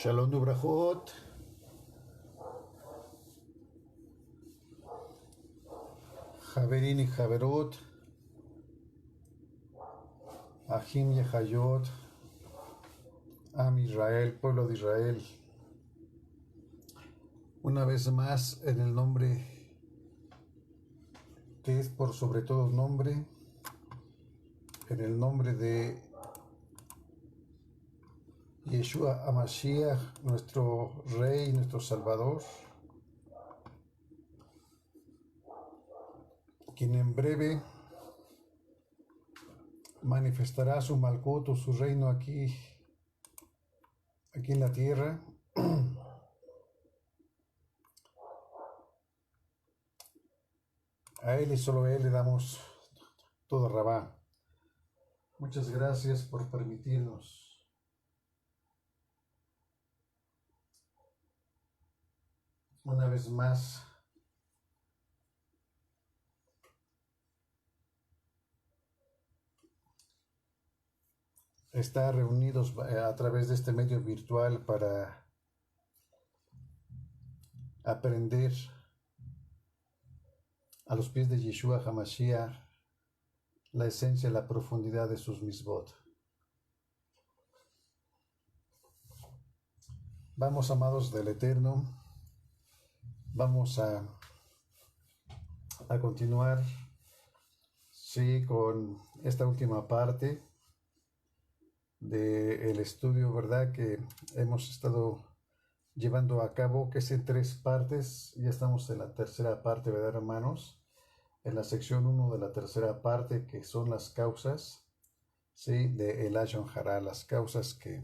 Shalom Ubrachot, Javerín y Javerot, Ahim y Hayot, Am Israel, pueblo de Israel. Una vez más, en el nombre que es por sobre todo nombre, en el nombre de Yeshua HaMashiach, nuestro Rey, nuestro Salvador, quien en breve manifestará su Malkut, su reino aquí en la tierra. A Él y solo a Él le damos todo Rabá. Muchas gracias por permitirnos una vez más estar reunidos a través de este medio virtual para aprender a los pies de Yeshua HaMashiach la esencia y la profundidad de sus misbot. Vamos, amados del Eterno, vamos a continuar, sí, con esta última parte del estudio, ¿verdad?, que hemos estado llevando a cabo, que es en 3 partes. Ya estamos en la tercera parte, ¿verdad, hermanos? En la sección 1 de la tercera parte, que son las causas, ¿sí?, de el Lashon Hara, las causas que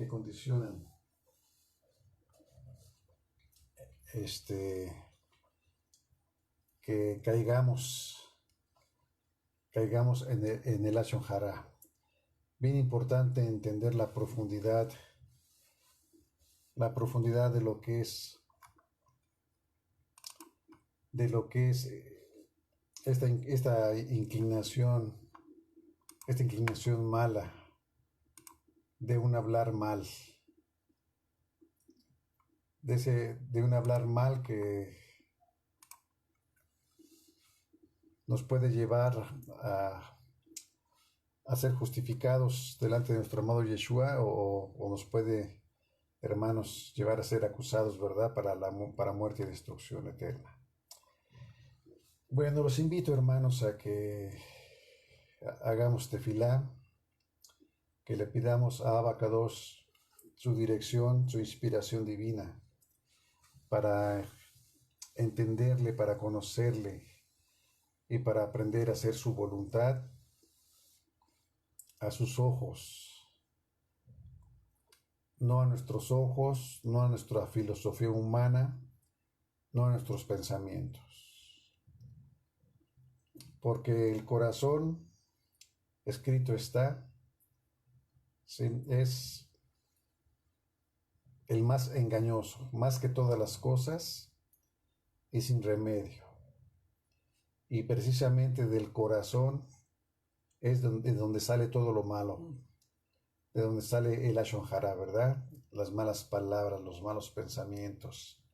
condicionan que caigamos en el Lashon Hara. Bien importante entender la profundidad de lo que es esta inclinación mala de un hablar mal, de un hablar mal que nos puede llevar a ser justificados delante de nuestro amado Yeshua, o nos puede, hermanos, llevar a ser acusados, ¿verdad?, para muerte y destrucción eterna. Bueno, los invito, hermanos, a que hagamos tefilá, que le pidamos a Abba Kadosh su dirección, su inspiración divina, para entenderle, para conocerle y para aprender a hacer su voluntad a sus ojos, no a nuestros ojos, no a nuestra filosofía humana, no a nuestros pensamientos. Porque el corazón, escrito está, ¿sí?, es el más engañoso, más que todas las cosas, y sin remedio. Y precisamente del corazón es de donde sale todo lo malo, de donde sale el Lashon Hara, ¿verdad? Las malas palabras, los malos pensamientos,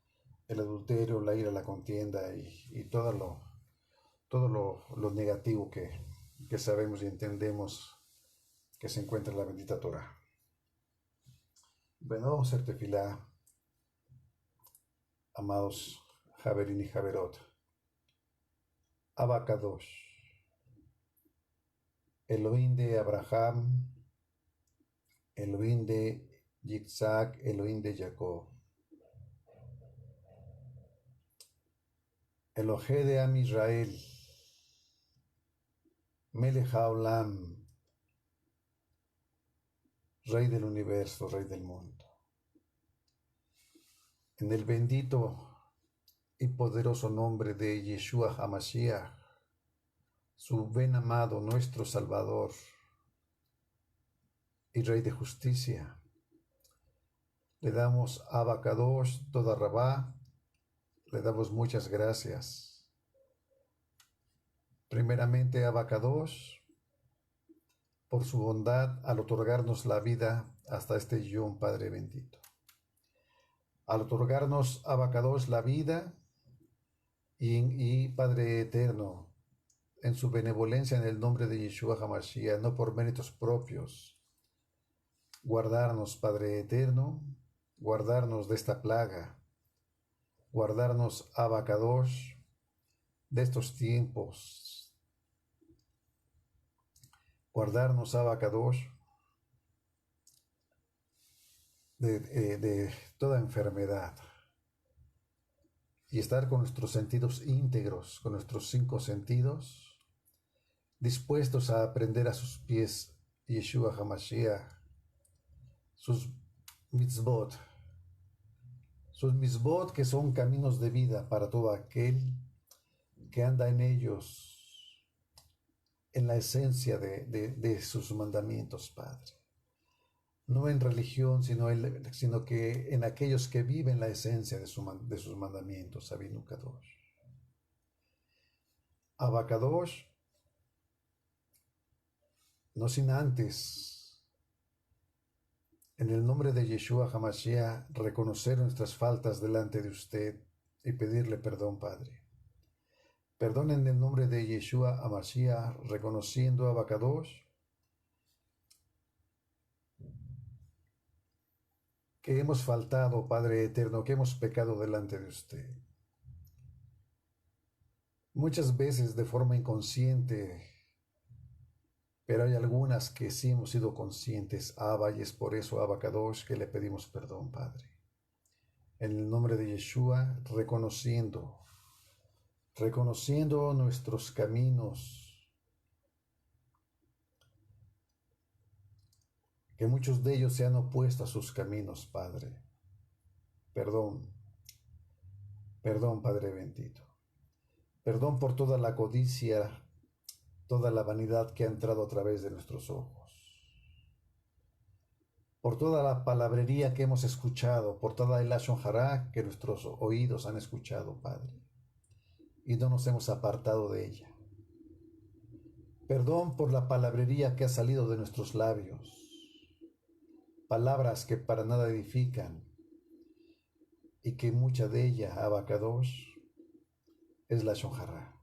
el adulterio, la ira, la contienda y todo lo negativo que sabemos y entendemos que se encuentra en la bendita Torah. Bueno, vamos a hacer tefilá, amados Javerín y Javerot. Abba Kadosh, Elohim de Abraham, Elohim de Yitzhak, Elohim de Jacob, Elohé de Am Israel, Melech HaOlam, Rey del universo, Rey del mundo. En el bendito y poderoso nombre de Yeshua HaMashiach, su ben amado, nuestro Salvador y Rey de justicia, le damos a Abba Kadosh toda Rabá, le damos muchas gracias. Primeramente a Abba Kadosh por su bondad al otorgarnos la vida hasta este Yom, Padre bendito. Al otorgarnos Abacados la vida y Padre eterno, en su benevolencia en el nombre de Yeshua HaMashiach, no por méritos propios, guardarnos, Padre eterno, guardarnos de esta plaga, guardarnos Abacados de estos tiempos, guardarnos Abacados de toda enfermedad y estar con nuestros sentidos íntegros, con nuestros 5 sentidos, dispuestos a aprender a sus pies Yeshua HaMashiach, sus mitzvot, que son caminos de vida para todo aquel que anda en ellos, en la esencia de sus mandamientos, Padre. No en religión, sino que en aquellos que viven la esencia de sus mandamientos, Avinu Kadosh. Abacadosh, no sin antes, en el nombre de Yeshua HaMashiach, reconocer nuestras faltas delante de usted y pedirle perdón, Padre. Perdón en el nombre de Yeshua HaMashiach, reconociendo a Abacadosh que hemos faltado, Padre eterno, que hemos pecado delante de usted. Muchas veces de forma inconsciente, pero hay algunas que sí hemos sido conscientes, Abba, y es por eso, Abacadosh, que le pedimos perdón, Padre. En el nombre de Yeshua, reconociendo nuestros caminos, que muchos de ellos se han opuesto a sus caminos, Padre. Perdón, Padre bendito. Perdón por toda la codicia, toda la vanidad que ha entrado a través de nuestros ojos. Por toda la palabrería que hemos escuchado, por toda el lashon hara que nuestros oídos han escuchado, Padre, y no nos hemos apartado de ella. Perdón por la palabrería que ha salido de nuestros labios, palabras que para nada edifican, y que mucha de ella, Abacadosh, es lashon hara.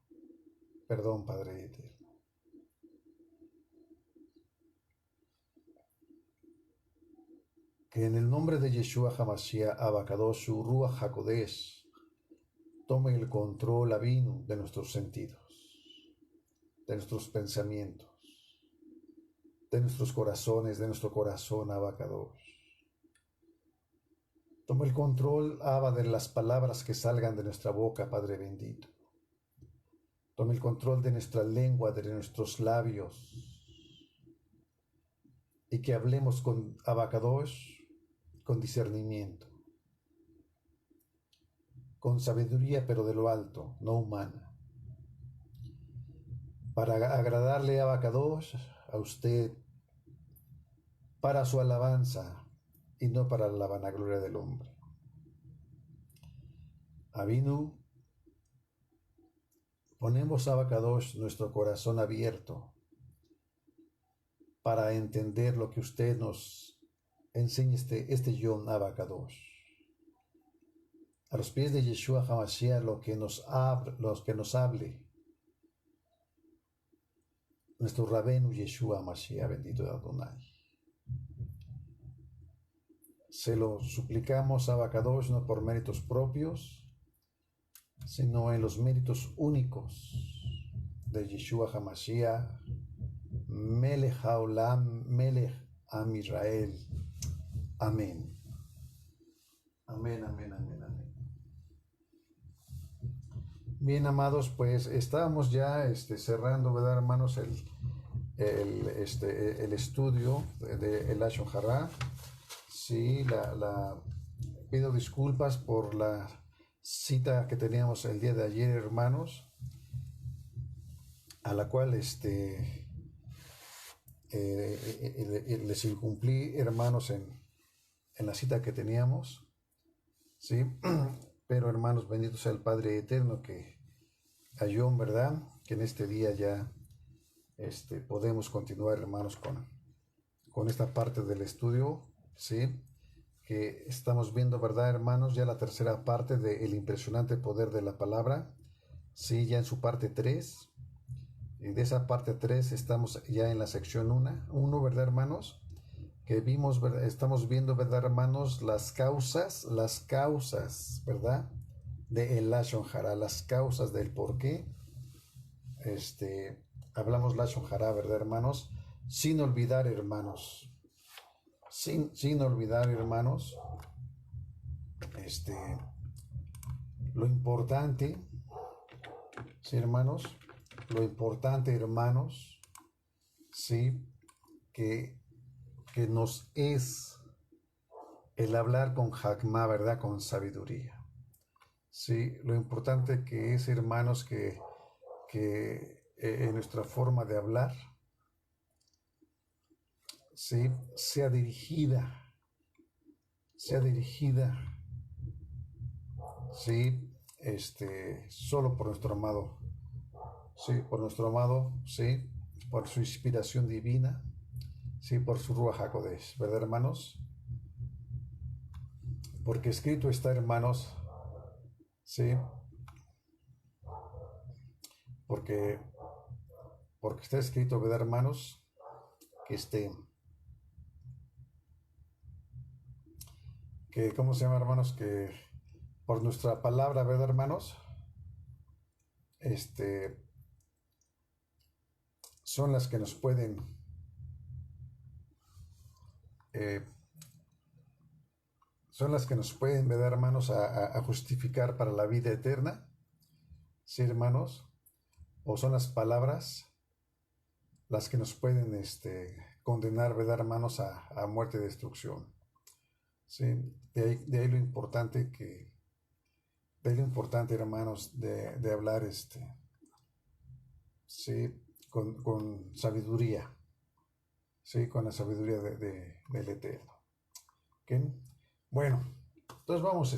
Perdón, Padre eterno. Que en el nombre de Yeshua HaMashiach, Abacadosh, su Ruach HaKodesh, tome el control, Avinu, de nuestros sentidos, de nuestros pensamientos, de nuestros corazones, de nuestro corazón, Abacadosh. Tome el control, Abba, de las palabras que salgan de nuestra boca, Padre bendito. Tome el control de nuestra lengua, de nuestros labios, y que hablemos con Abacadosh con discernimiento, con sabiduría, pero de lo alto, no humana, para agradarle a Abacadosh, a usted, para su alabanza y no para la vanagloria del hombre. Avinu, ponemos a Abacadosh nuestro corazón abierto para entender lo que usted nos enseña este Yom Abacadosh. A los pies de Yeshua HaMashiach, lo que nos hable, nuestro Rabenu Yeshua HaMashiach, bendito de Adonai. Se lo suplicamos a Abacadosh no por méritos propios, sino en los méritos únicos de Yeshua HaMashiach, Melech HaOlam, Melech Am Israel. Amén. Amén, amén, amén, amén. Bien, amados, pues estábamos ya cerrando, ¿verdad, hermanos? El estudio de el lashon hara. Sí, pido disculpas por la cita que teníamos el día de ayer, hermanos, a la cual les incumplí, hermanos, en la cita que teníamos, ¿sí? Pero, hermanos, bendito sea el Padre eterno que halló, ¿verdad?, que en este día ya podemos continuar, hermanos, con esta parte del estudio, ¿sí? Que estamos viendo, ¿verdad, hermanos? Ya la tercera parte de El impresionante poder de la palabra, ¿sí? Ya en su parte 3. Y de esa parte 3 estamos ya en la sección 1, ¿verdad, hermanos? Que vimos, ¿verdad? Estamos viendo, ¿verdad, hermanos? Las causas, ¿verdad? De el Lashon Hara, las causas del por qué. Hablamos Lashon Hara, ¿verdad, hermanos? Sin olvidar, hermanos, sin olvidar, hermanos, lo importante, sí, hermanos, lo importante, hermanos, sí, que nos es el hablar con Hakmah, ¿verdad? Con sabiduría. Sí, lo importante que es, hermanos, que en nuestra forma de hablar, sí, sea dirigida, sí, solo por nuestro amado, sí, por su inspiración divina, sí, por su Ruach HaKodesh, ¿verdad, hermanos? Porque escrito está, hermanos, sí, porque está escrito, ¿verdad, hermanos? Que ¿cómo se llama, hermanos? Que por nuestra palabra, ¿verdad, hermanos? Son las que nos pueden ¿verdad, hermanos? A justificar para la vida eterna, ¿sí, hermanos? O son las palabras las que nos pueden condenar, ¿verdad, hermanos? A muerte y destrucción. ¿Sí? De ahí lo importante hermanos, de hablar, ¿sí? Con sabiduría, ¿sí? Con la sabiduría del Eterno. ¿Okay? Bueno, entonces vamos,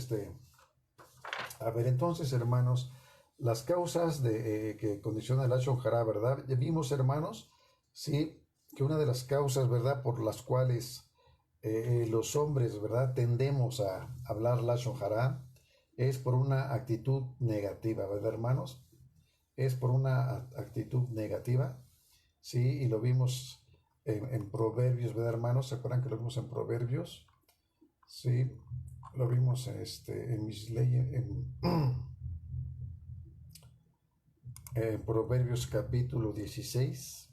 a ver, entonces, hermanos, las causas que condicionan el Lashon Hara, ¿verdad? Ya vimos, hermanos, ¿sí? Que una de las causas, ¿verdad? Por las cuales los hombres, ¿verdad? Tendemos a hablar Lashon Hara es por una actitud negativa, ¿verdad, hermanos? Es por una actitud negativa, ¿sí? Y lo vimos en Proverbios, ¿verdad, hermanos? ¿Se acuerdan que lo vimos en Proverbios? Sí, lo vimos en Misley, Proverbios capítulo 16,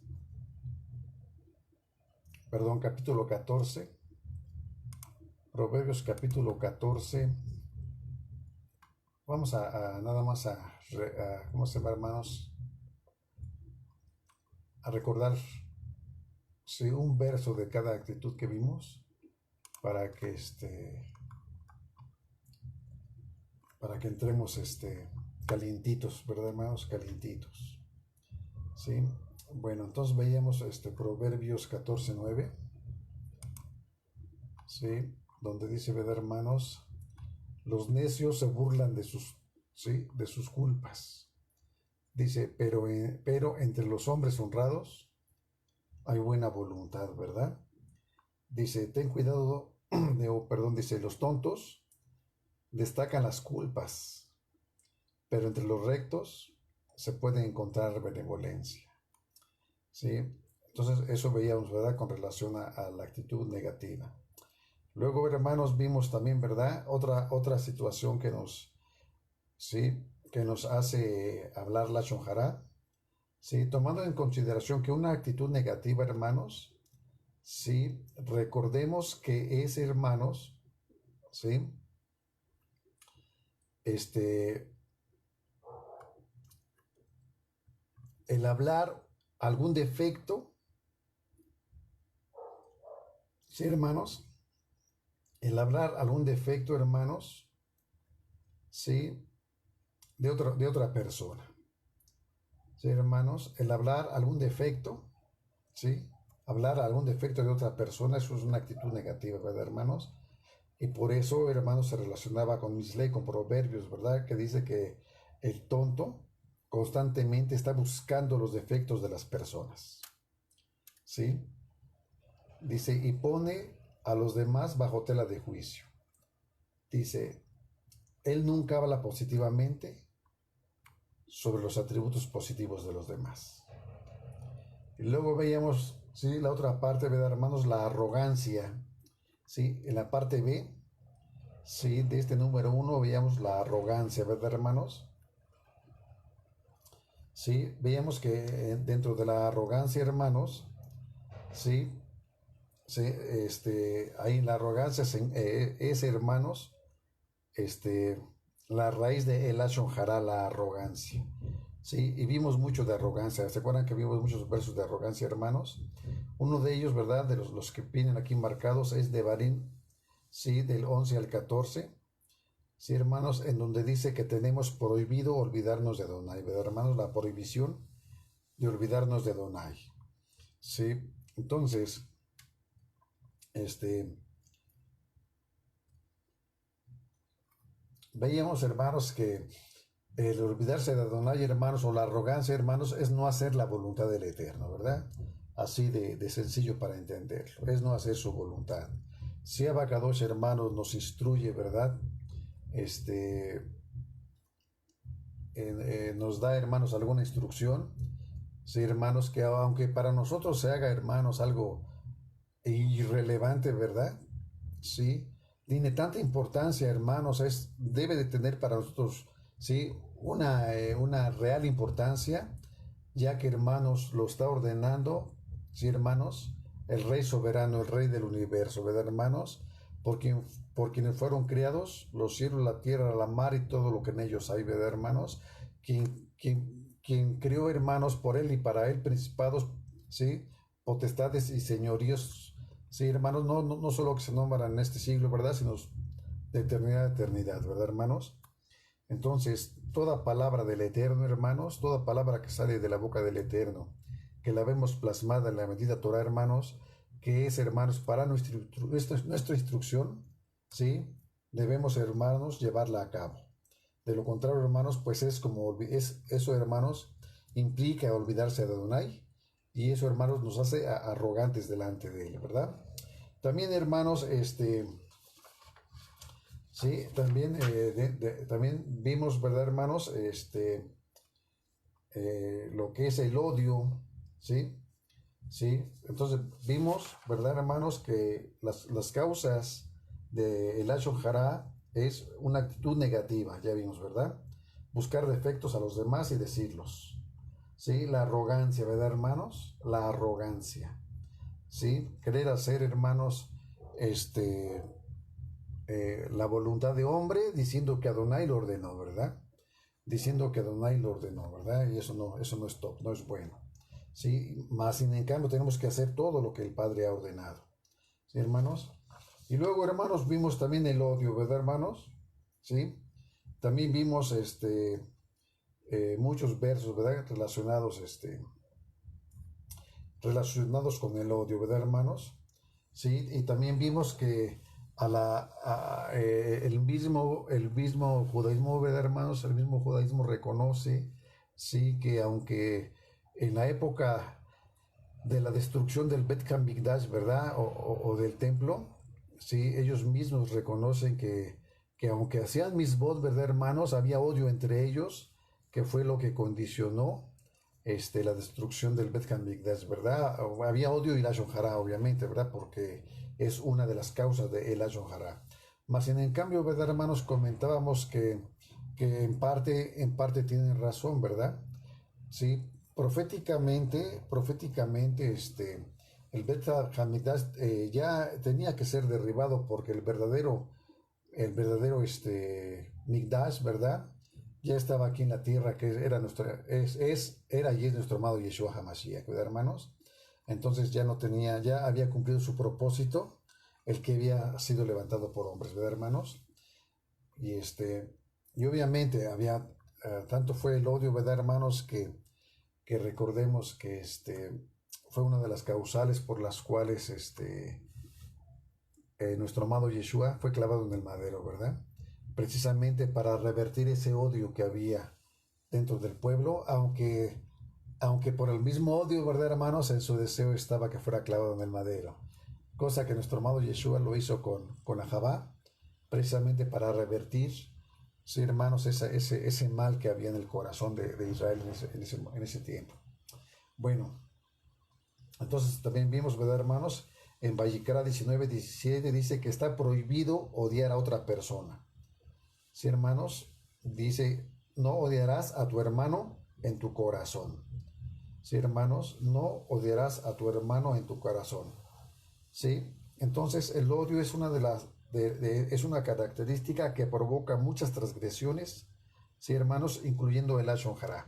perdón, capítulo 14, Proverbios capítulo 14, vamos a nada más ¿cómo se llama, hermanos? A recordar, sí, un verso de cada actitud que vimos para que entremos calientitos, ¿verdad, hermanos? Calientitos. ¿Sí? Bueno, entonces veíamos Proverbios 14:9, ¿sí? Donde dice, ¿verdad, hermanos? Los necios se burlan de sus, ¿sí? De sus culpas. Dice, pero entre los hombres honrados hay buena voluntad, ¿verdad? Dice, ten cuidado, dice, los tontos destacan las culpas, pero entre los rectos se puede encontrar benevolencia, ¿sí? Entonces eso veíamos, ¿verdad? Con relación a la actitud negativa. Luego, hermanos, vimos también, ¿verdad? Otra situación que nos, ¿sí? Que nos hace hablar Lashon Hara, ¿sí? Tomando en consideración que una actitud negativa, hermanos, ¿sí? Recordemos que es, hermanos, ¿sí? El hablar algún defecto, ¿sí, hermanos? El hablar algún defecto, hermanos, ¿sí? De otra persona. ¿Sí, hermanos? El hablar algún defecto, ¿sí? Hablar algún defecto de otra persona, eso es una actitud negativa, ¿verdad, hermanos? Y por eso, hermanos, se relacionaba con Misley, con Proverbios, ¿verdad? Que dice que el tonto, constantemente está buscando los defectos de las personas, ¿sí? Dice, y pone a los demás bajo tela de juicio. Dice, él nunca habla positivamente sobre los atributos positivos de los demás. Y luego veíamos, ¿sí? La otra parte, ¿verdad, hermanos? La arrogancia, ¿sí? En la parte B, ¿sí? De este número uno veíamos la arrogancia, ¿verdad, hermanos? Sí, veíamos que dentro de la arrogancia, hermanos, sí, sí, ahí la arrogancia es, hermanos, este, la raíz de el Lashon Hara, la arrogancia. Sí, y vimos mucho de arrogancia. ¿Se acuerdan que vimos muchos versos de arrogancia, hermanos? Uno de ellos, ¿verdad? De los que vienen aquí marcados es de Barín, sí, del 11 al 14. Sí, hermanos, en donde dice que tenemos prohibido olvidarnos de Adonai, ¿verdad, hermanos? La prohibición de olvidarnos de Adonai. Sí, entonces, este, veíamos, hermanos, que el olvidarse de Adonai, hermanos, o la arrogancia, hermanos, es no hacer la voluntad del Eterno, ¿verdad? Así de sencillo para entenderlo, es no hacer su voluntad. Si Abacadosh, hermanos, nos instruye, ¿verdad? Este, nos da, hermanos, alguna instrucción, sí, hermanos, que aunque para nosotros se haga, hermanos, algo irrelevante, ¿verdad? Sí, tiene tanta importancia, hermanos, debe de tener para nosotros, sí, una real importancia, ya que, hermanos, lo está ordenando, sí, hermanos, el Rey soberano, el Rey del universo, ¿verdad, hermanos? Por quienes fueron creados los cielos, la tierra, la mar y todo lo que en ellos hay, ¿verdad, hermanos? Quien creó, hermanos, por él y para él, principados, sí, potestades y señoríos. Sí, hermanos, no solo que se nombran en este siglo, ¿verdad? Sino de eternidad a eternidad, ¿verdad, hermanos? Entonces, toda palabra del Eterno, hermanos, toda palabra que sale de la boca del Eterno, que la vemos plasmada en la bendita Torah, hermanos, que es, hermanos, para nuestra instrucción, ¿sí? Debemos, hermanos, llevarla a cabo. De lo contrario, hermanos, pues eso, hermanos, implica olvidarse de Adonai, y eso, hermanos, nos hace arrogantes delante de él, ¿verdad? También, hermanos, sí, también, también vimos, ¿verdad, hermanos? Lo que es el odio, ¿sí? Sí, entonces vimos, ¿verdad, hermanos? Que las causas del Lashon Hara es una actitud negativa, ya vimos, ¿verdad? Buscar defectos a los demás y decirlos. ¿Sí? La arrogancia, ¿verdad, hermanos? La arrogancia. ¿Sí? Querer hacer, hermanos, la voluntad de hombre diciendo que Adonai lo ordenó, ¿verdad? Diciendo que Adonai lo ordenó, ¿verdad? Y eso no es top, no es bueno. ¿Sí? Más sin en cambio tenemos que hacer todo lo que el Padre ha ordenado. ¿Sí, hermanos? Y luego, hermanos, vimos también el odio, ¿verdad, hermanos? ¿Sí? También vimos muchos versos, ¿verdad? Relacionados con el odio, ¿verdad, hermanos? Sí, y también vimos que el mismo judaísmo, ¿verdad, hermanos? El mismo judaísmo reconoce, sí, que aunque en la época de la destrucción del Bet Hamikdash, ¿verdad? O del templo, sí, ellos mismos reconocen que aunque hacían misbot, ¿verdad, hermanos? Había odio entre ellos, que fue lo que condicionó la destrucción del Bet Hamikdash, ¿verdad? Había odio y Lashon Hara, obviamente, ¿verdad? Porque es una de las causas de el Lashon Hara. Más en cambio, ¿verdad, hermanos? Comentábamos que en parte tienen razón, ¿verdad? Sí, proféticamente, el Bet Hamidash ya tenía que ser derribado porque el verdadero Migdash, ¿verdad? Ya estaba aquí en la tierra, que era y es nuestro amado Yeshua HaMashiach, ¿verdad, hermanos? Entonces ya había cumplido su propósito, el que había sido levantado por hombres, ¿verdad, hermanos? Y y obviamente tanto fue el odio, ¿verdad, hermanos? Que recordemos que fue una de las causales por las cuales nuestro amado Yeshua fue clavado en el madero, ¿verdad? Precisamente para revertir ese odio que había dentro del pueblo, aunque por el mismo odio, ¿verdad, hermanos? En su deseo estaba que fuera clavado en el madero. Cosa que nuestro amado Yeshua lo hizo con Ahabá, precisamente para revertir, sí, hermanos, ese mal que había en el corazón de Israel en ese tiempo. Bueno, entonces también vimos, ¿verdad, hermanos? En Vayikra 19:17 dice que está prohibido odiar a otra persona. Sí, hermanos, dice, no odiarás a tu hermano en tu corazón. Sí, hermanos, no odiarás a tu hermano en tu corazón. Sí, entonces el odio es es una característica que provoca muchas transgresiones, sí, hermanos, incluyendo el Lashon Hara.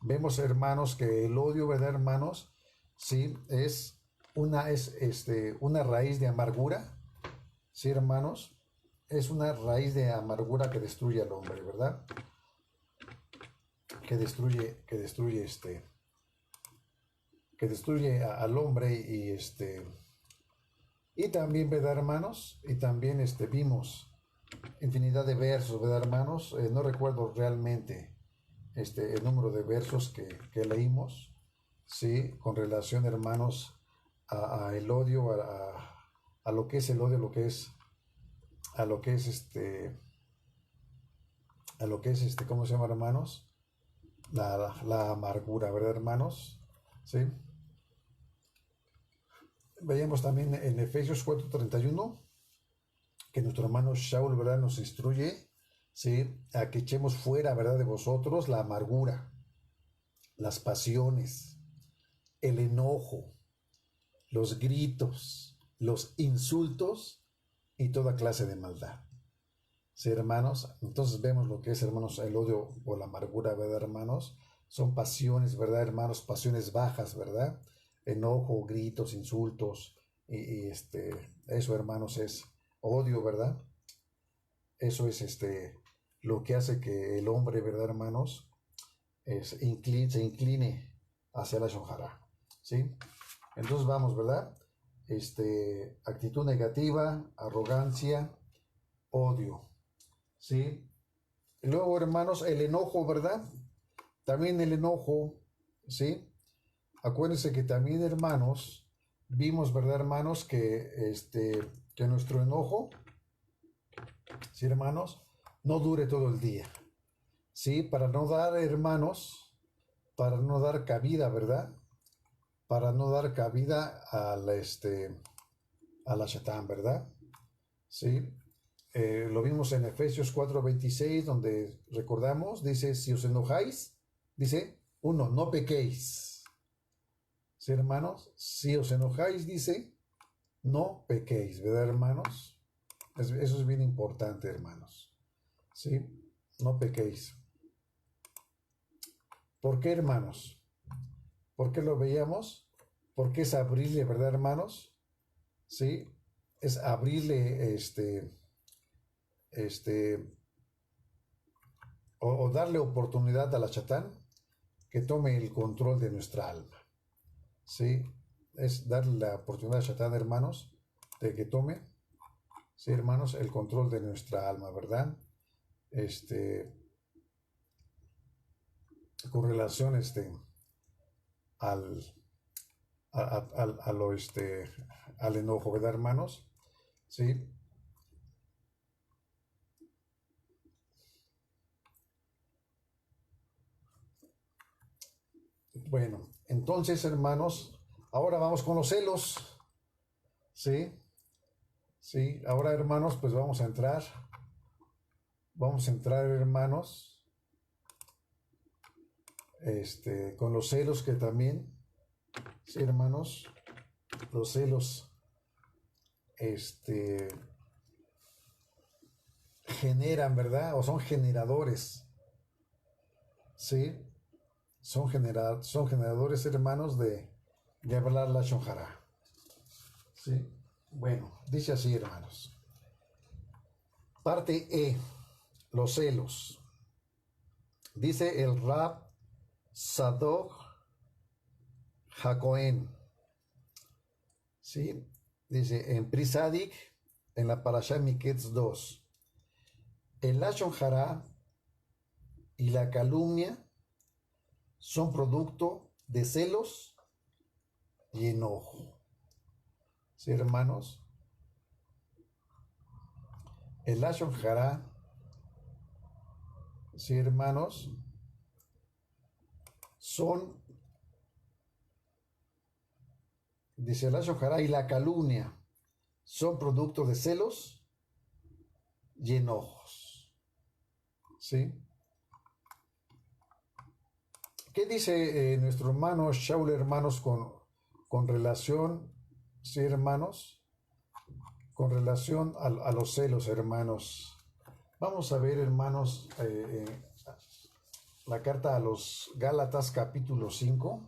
Vemos, hermanos, que el odio, ¿verdad, hermanos? Sí, es una raíz de amargura, sí, hermanos, es una raíz de amargura que destruye al hombre, ¿verdad? Que destruye al hombre y también, ¿verdad, hermanos? Y también vimos infinidad de versos, ¿verdad, hermanos? No recuerdo realmente el número de versos que leímos, ¿sí? Con relación, hermanos, a el odio, a lo que es el odio, a lo que es ¿cómo se llama, hermanos? La amargura, ¿verdad, hermanos? ¿Sí? Veíamos también en Efesios 4:31 que nuestro hermano Shaul, ¿verdad?, nos instruye, ¿sí?, a que echemos fuera, ¿verdad?, de vosotros la amargura, las pasiones, el enojo, los gritos, los insultos y toda clase de maldad. Sí, hermanos, entonces vemos lo que es, hermanos, el odio o la amargura, ¿verdad, hermanos? Son pasiones, ¿verdad, hermanos? Pasiones bajas, ¿verdad? Enojo, gritos, insultos, eso, hermanos, es odio, ¿verdad? Eso es lo que hace que el hombre, ¿verdad, hermanos? Se incline hacia la shonjara, ¿sí? Entonces vamos, ¿verdad? Actitud negativa, arrogancia, odio, ¿sí? Y luego, hermanos, el enojo, ¿verdad? También el enojo, ¿sí? Acuérdense que también, hermanos, vimos, ¿verdad, hermanos? Que nuestro enojo, ¿sí, hermanos? No dure todo el día, ¿sí? Para no dar, hermanos, para no dar cabida, ¿verdad? Para no dar cabida a la Shatán, ¿verdad? ¿Sí? Lo vimos en Efesios 4:26, donde recordamos, dice, si os enojáis, dice, no pequéis. ¿Sí, hermanos? Si os enojáis, dice, no pequéis, ¿verdad, hermanos? Eso es bien importante, hermanos. ¿Sí? No pequéis. ¿Por qué, hermanos? ¿Por qué lo veíamos? Porque es abrirle, ¿verdad, hermanos? ¿Sí? Es abrirle o darle oportunidad a la Shatán que tome el control de nuestra alma. ¿Sí? Es darle la oportunidad a Shatán, hermanos, de que tome, sí, hermanos, el control de nuestra alma, ¿verdad? Con relación al, a lo, al enojo, ¿verdad, hermanos? ¿Sí? Bueno, entonces, hermanos, ahora vamos con los celos, ¿sí? Sí, ahora, hermanos, pues vamos a entrar, hermanos, con los celos que también, sí, hermanos, los celos, generan, ¿verdad? O son generadores, ¿sí? Son generadores, hermanos, de hablar la shonjara, ¿sí? Bueno, dice así, hermanos. Parte E, los celos. Dice el Rab Sadok Hakohen, ¿sí? Dice en Prisadik, en la Parashá Miketz 2, el Lashon Hara y la calumnia son producto de celos y enojo. ¿Sí, hermanos? El Lashon Hara, ¿sí, hermanos? Son, dice el Lashon Hara, y la calumnia son producto de celos y enojos. ¿Sí? ¿Qué dice nuestro hermano Shaul, hermanos, con relación, sí, hermanos? Con relación a los celos, hermanos. Vamos a ver, hermanos, la carta a los Gálatas capítulo 5.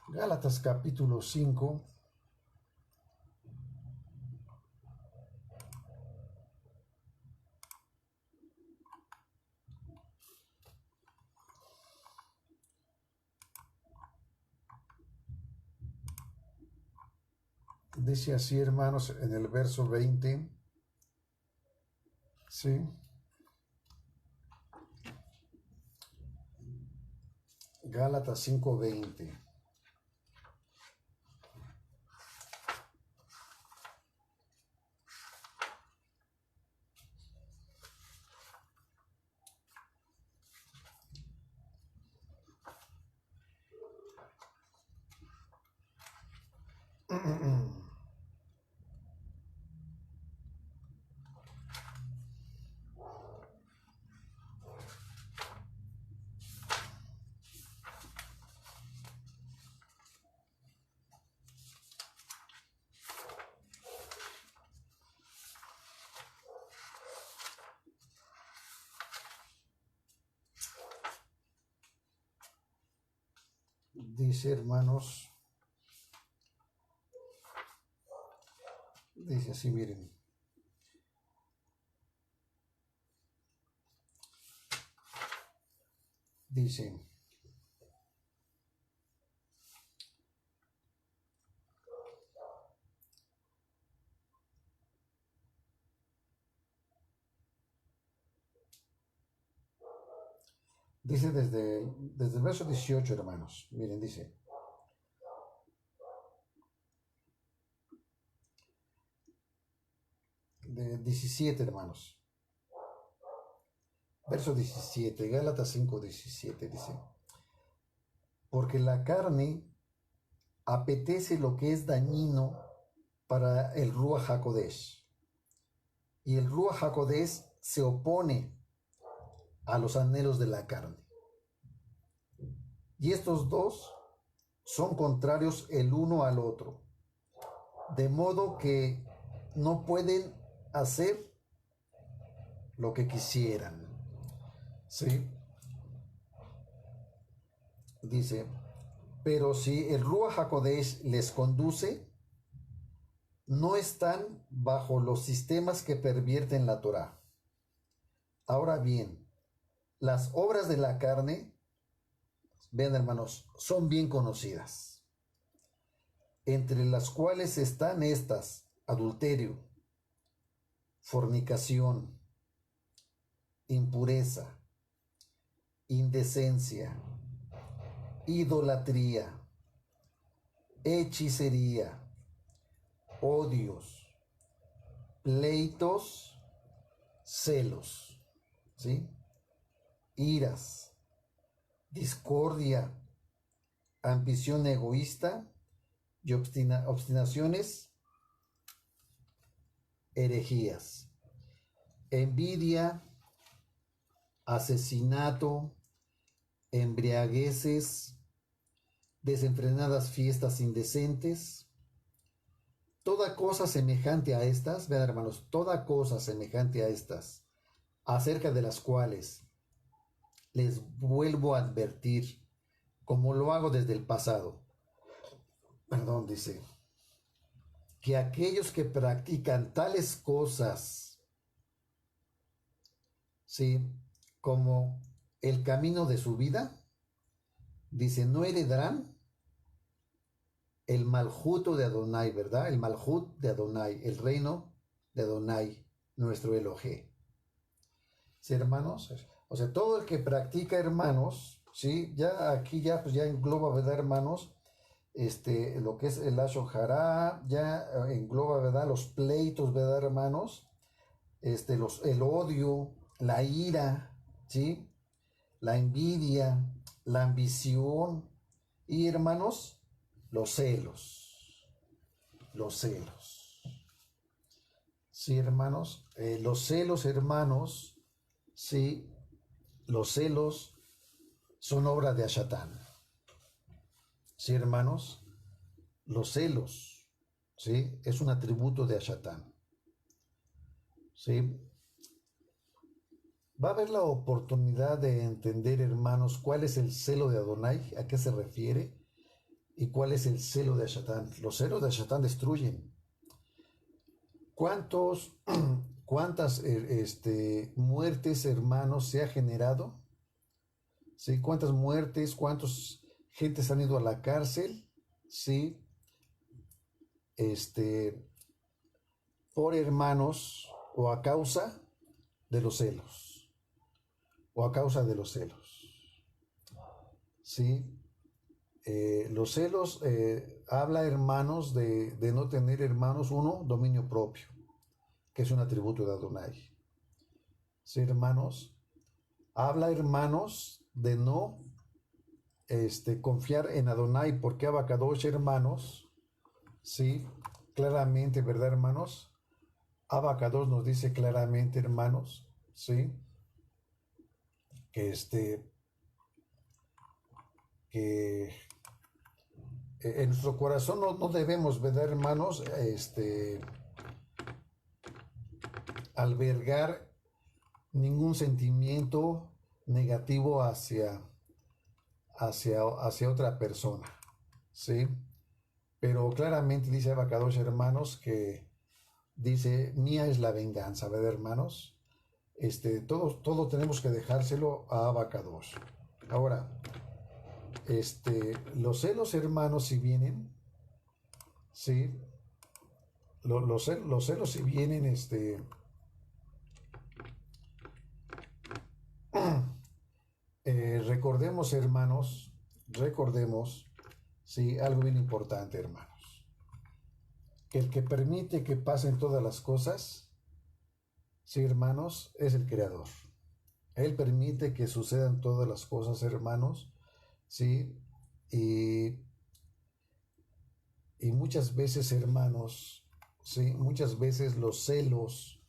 Gálatas capítulo 5. Dice así, hermanos, en el verso 20. ¿Sí? Gálatas 5:20. Dice, hermanos, dice así, miren. Dice, desde el verso 18, hermanos. Miren, dice, de 17, hermanos. Verso 17, Gálatas 5:17, dice, porque la carne apetece lo que es dañino para el Ruach HaKodesh, y el Ruach HaKodesh se opone a los anhelos de la carne. Y estos dos son contrarios el uno al otro, de modo que no pueden hacer lo que quisieran. ¿Sí? Dice, pero si el Ruach HaKodesh les conduce, no están bajo los sistemas que pervierten la Torá. Ahora bien, las obras de la carne, vean, hermanos, son bien conocidas, entre las cuales están estas: adulterio, fornicación, impureza, indecencia, idolatría, hechicería, odios, pleitos, celos, ¿sí? Iras, discordia, ambición egoísta y obstinaciones, herejías, envidia, asesinato, embriagueces, desenfrenadas fiestas indecentes, toda cosa semejante a estas, vean, hermanos, toda cosa semejante a estas, acerca de las cuales les vuelvo a advertir, como lo hago desde el pasado. Dice, que aquellos que practican tales cosas, ¿sí?, como el camino de su vida, dice, no heredarán el maljuto de Adonai, ¿verdad? El malhut de Adonai, el reino de Adonai, nuestro Elohé. ¿Sí, hermanos? O sea, todo el que practica, hermanos, ¿sí? Ya aquí ya, pues ya engloba, ¿verdad, hermanos? Lo que es el Lashon Hara, ya engloba, ¿verdad? Los pleitos, ¿verdad, hermanos? El odio, la ira, ¿sí? La envidia, la ambición y, hermanos, los celos, los celos. Sí, hermanos, los celos, hermanos, sí, los celos son obra de Ashatán. Sí, hermanos, los celos, sí, es un atributo de Ashatán. Sí, va a haber la oportunidad de entender, hermanos, cuál es el celo de Adonai, a qué se refiere, y cuál es el celo de Ashatán. Los celos de Ashatán destruyen. ¿Cuántos, cuántas muertes, hermanos, se ha generado? ¿Sí? ¿Cuántas muertes, cuántos gentes han ido a la cárcel? ¿Sí? Este, por hermanos o a causa de los celos. O a causa de los celos. ¿Sí? Los celos habla, hermanos, de no tener, hermanos, uno, dominio propio, que es un atributo de Adonai. ¿Sí, hermanos? Habla, hermanos, de no confiar en Adonai, porque Abacadosh, hermanos, sí, claramente, ¿verdad, hermanos? Abacadosh nos dice claramente, hermanos, sí, que que en nuestro corazón no debemos, ¿verdad, hermanos? Albergar ningún sentimiento negativo hacia otra persona, ¿sí? Pero claramente dice Abacadosh, hermanos, que dice, mía es la venganza, ¿verdad, hermanos? Todo tenemos que dejárselo a Abacadosh. Ahora, los celos, hermanos, si vienen, ¿sí? Los celos si vienen, recordemos, hermanos, recordemos, sí, algo bien importante, hermanos, que el que permite que pasen todas las cosas, sí, hermanos, es el Creador. Él permite que sucedan todas las cosas, hermanos, sí, y, y muchas veces, hermanos, sí, muchas veces los celos,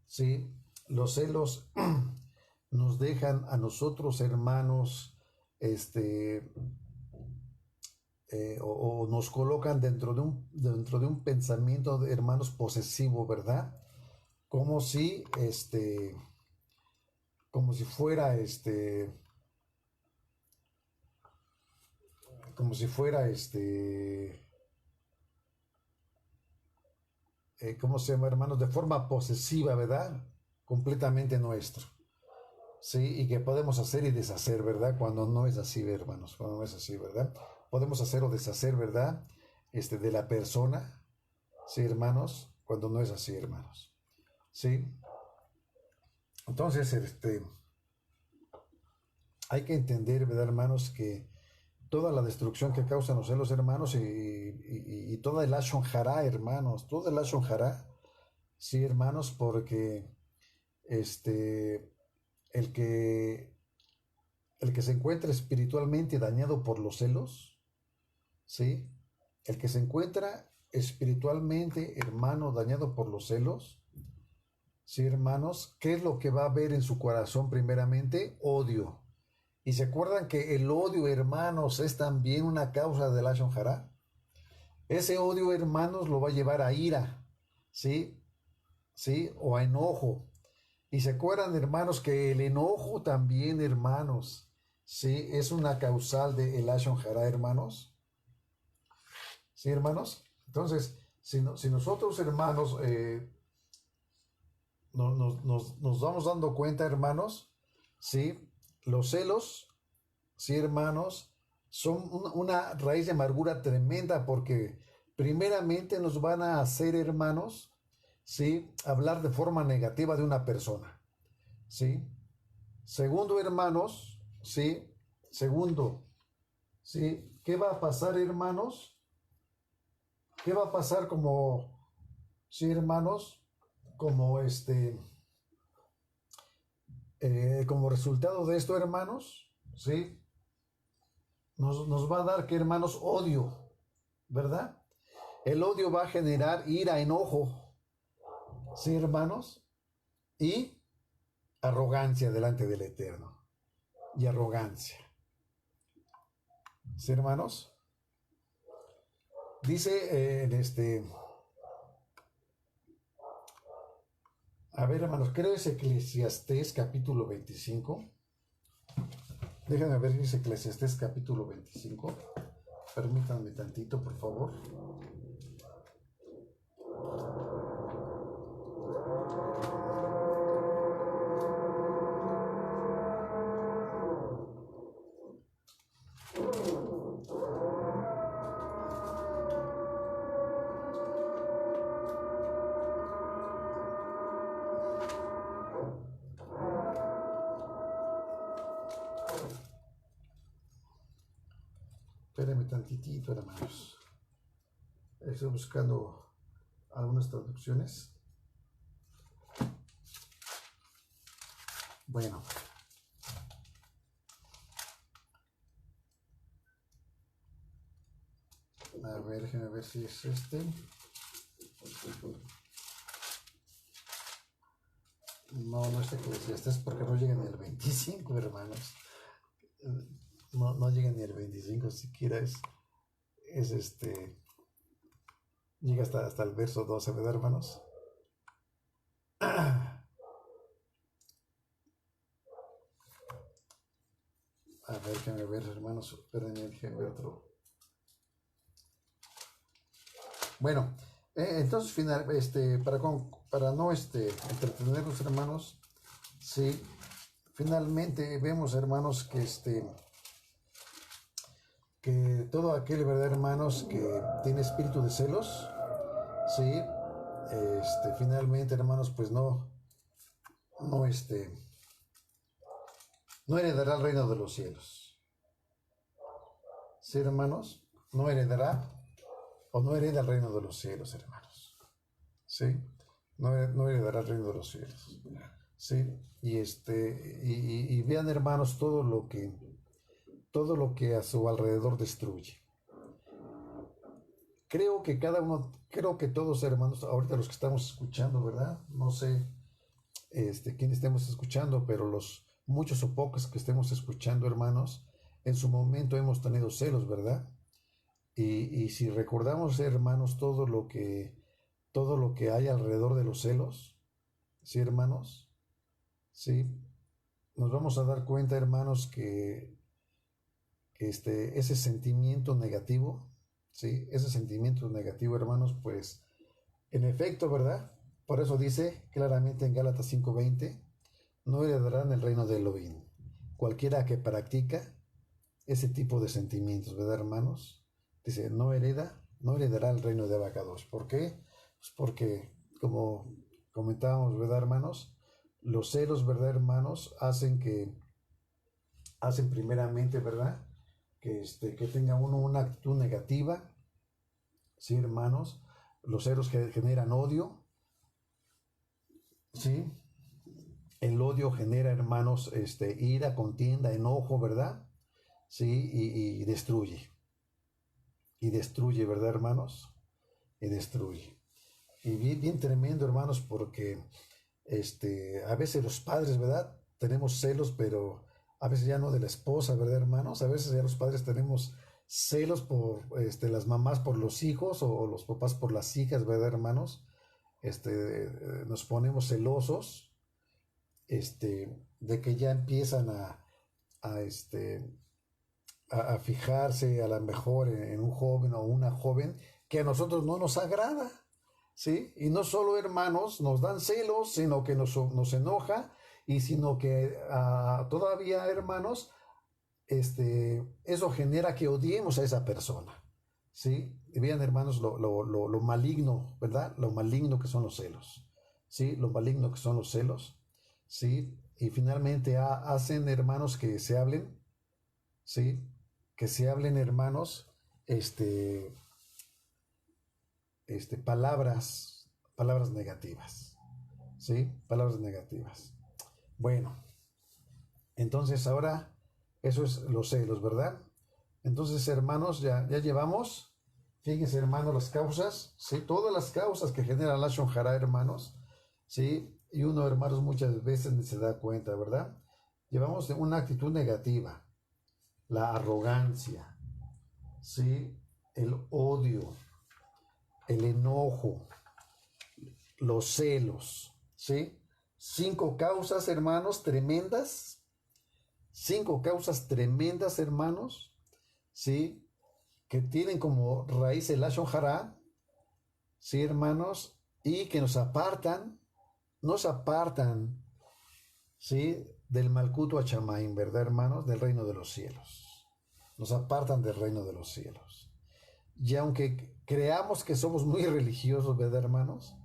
sí, los celos nos dejan a nosotros, hermanos, o nos colocan dentro de un pensamiento de hermanos posesivo, ¿verdad? Como si, como si fuera, como si fuera, ¿cómo se llama, hermanos? De forma posesiva, ¿verdad? Completamente nuestro. Sí, y que podemos hacer y deshacer, ¿verdad? Cuando no es así, hermanos, cuando no es así, ¿verdad? Podemos hacer o deshacer, ¿verdad? De la persona, sí, hermanos, cuando no es así, hermanos. Sí. Entonces, hay que entender, ¿verdad, hermanos? Que toda la destrucción que causan los celos, hermanos, y toda el Ashon Hará, hermanos, todo el Ashon Hará, sí, hermanos, porque este, el que, el que se encuentra espiritualmente dañado por los celos, ¿sí? El que se encuentra espiritualmente, hermano, dañado por los celos, ¿sí, hermanos? ¿Qué es lo que va a haber en su corazón primeramente? Odio. ¿Y se acuerdan que el odio, hermanos, es también una causa del Lashon Hara? Ese odio, hermanos, lo va a llevar a ira, ¿sí? ¿Sí? O a enojo. Y se acuerdan, hermanos, que el enojo también, hermanos, ¿sí? Es una causal de el Lashon Hara, hermanos. ¿Sí, hermanos? Entonces, si nosotros, hermanos, nos vamos dando cuenta, hermanos, ¿sí? Los celos, ¿sí, hermanos? Son una raíz de amargura tremenda porque primeramente nos van a hacer, hermanos, ¿sí? Hablar de forma negativa de una persona, ¿sí? Segundo, hermanos, ¿sí? Segundo, ¿sí? ¿Qué va a pasar, hermanos? ¿Qué va a pasar sí, hermanos, como como resultado de esto, hermanos? ¿Sí? Nos va a dar, que hermanos, odio, ¿verdad? El odio va a generar ira, enojo, ¿sí, hermanos? Y arrogancia delante del Eterno. Y arrogancia. ¿Sí, hermanos? Dice a ver, hermanos, creo es Eclesiastés capítulo 25. Déjenme ver si es Eclesiastés capítulo 25. Permítanme tantito, por favor. Espérenme tantitito, hermanos. Estoy buscando algunas traducciones. Bueno. A ver, déjenme ver si es No, no es Eclesiastés porque no llega ni al 25, hermanos. No llega ni al 25, siquiera es llega hasta el verso 12, ¿verdad, hermanos? A ver, déjenme ver, hermanos. Espérenme, déjenme ver otro. Bueno, entonces para no entretenerlos, hermanos, sí, finalmente vemos, hermanos, que todo aquel, ¿verdad, hermanos, que tiene espíritu de celos, sí, finalmente, hermanos, pues no, no heredará el reino de los cielos. Sí, hermanos, no heredará o no hereda el reino de los cielos, hermanos. Sí, no heredará el reino de los cielos. Sí, y vean, hermanos, todo lo que a su alrededor destruye. Creo que todos, hermanos, ahorita los que estamos escuchando, ¿verdad? No sé quién estemos escuchando, pero los muchos o pocos que estemos escuchando, hermanos, en su momento hemos tenido celos, ¿verdad? Y si recordamos, hermanos, todo lo que hay alrededor de los celos, ¿sí, hermanos? Sí, nos vamos a dar cuenta, hermanos, que ese sentimiento negativo, ¿sí? Ese sentimiento negativo, hermanos, pues, en efecto, ¿verdad? Por eso dice claramente en Gálatas 5:20, no heredarán el reino de Elohim. Cualquiera que practica ese tipo de sentimientos, ¿verdad, hermanos? Dice, no heredará el reino de Abacados. ¿Por qué? Pues porque, como comentábamos, ¿verdad, hermanos? Los celos, ¿verdad, hermanos? Hacen primeramente, ¿verdad? Que tenga uno una actitud negativa, ¿sí, hermanos? Los celos que generan odio, ¿sí? El odio genera, hermanos, ira, contienda, enojo, ¿verdad? Sí, y destruye. Y destruye, ¿verdad, hermanos? Y destruye. Y bien tremendo, hermanos, porque a veces los padres, ¿verdad? Tenemos celos, pero a veces ya no de la esposa, ¿verdad, hermanos? A veces ya los padres tenemos celos por las mamás por los hijos o los papás por las hijas, ¿verdad, hermanos? Nos ponemos celosos, de que ya empiezan a, este, a fijarse a lo mejor en un joven o una joven que a nosotros no nos agrada, ¿sí? Y no solo, hermanos, nos dan celos, sino que nos enoja y sino que todavía, hermanos, eso genera que odiemos a esa persona, ¿sí? Y vean, hermanos, lo maligno, ¿verdad? Lo maligno que son los celos, ¿sí? Lo maligno que son los celos, ¿sí? Y finalmente hacen, hermanos, que se hablen ¿sí? Que se hablen, hermanos, este, palabras negativas, ¿sí? Palabras negativas. Bueno, entonces ahora, eso es los celos, ¿verdad? Entonces, hermanos, ya llevamos, fíjense, hermanos, las causas, ¿sí? Todas las causas que genera la Hara, hermanos, ¿sí? Y uno, hermanos, muchas veces ni se da cuenta, ¿verdad? Llevamos una actitud negativa, la arrogancia, ¿sí? El odio, el enojo, los celos, ¿sí? 5 causas, hermanos, tremendas. 5 causas tremendas, hermanos, ¿sí? Que tienen como raíz el Lashon Hara, ¿sí, hermanos? Y que nos apartan, ¿sí? Del Malkuto Achamaim, ¿verdad, hermanos? Del reino de los cielos. Nos apartan del reino de los cielos. Y aunque creamos que somos muy religiosos, ¿verdad, hermanos?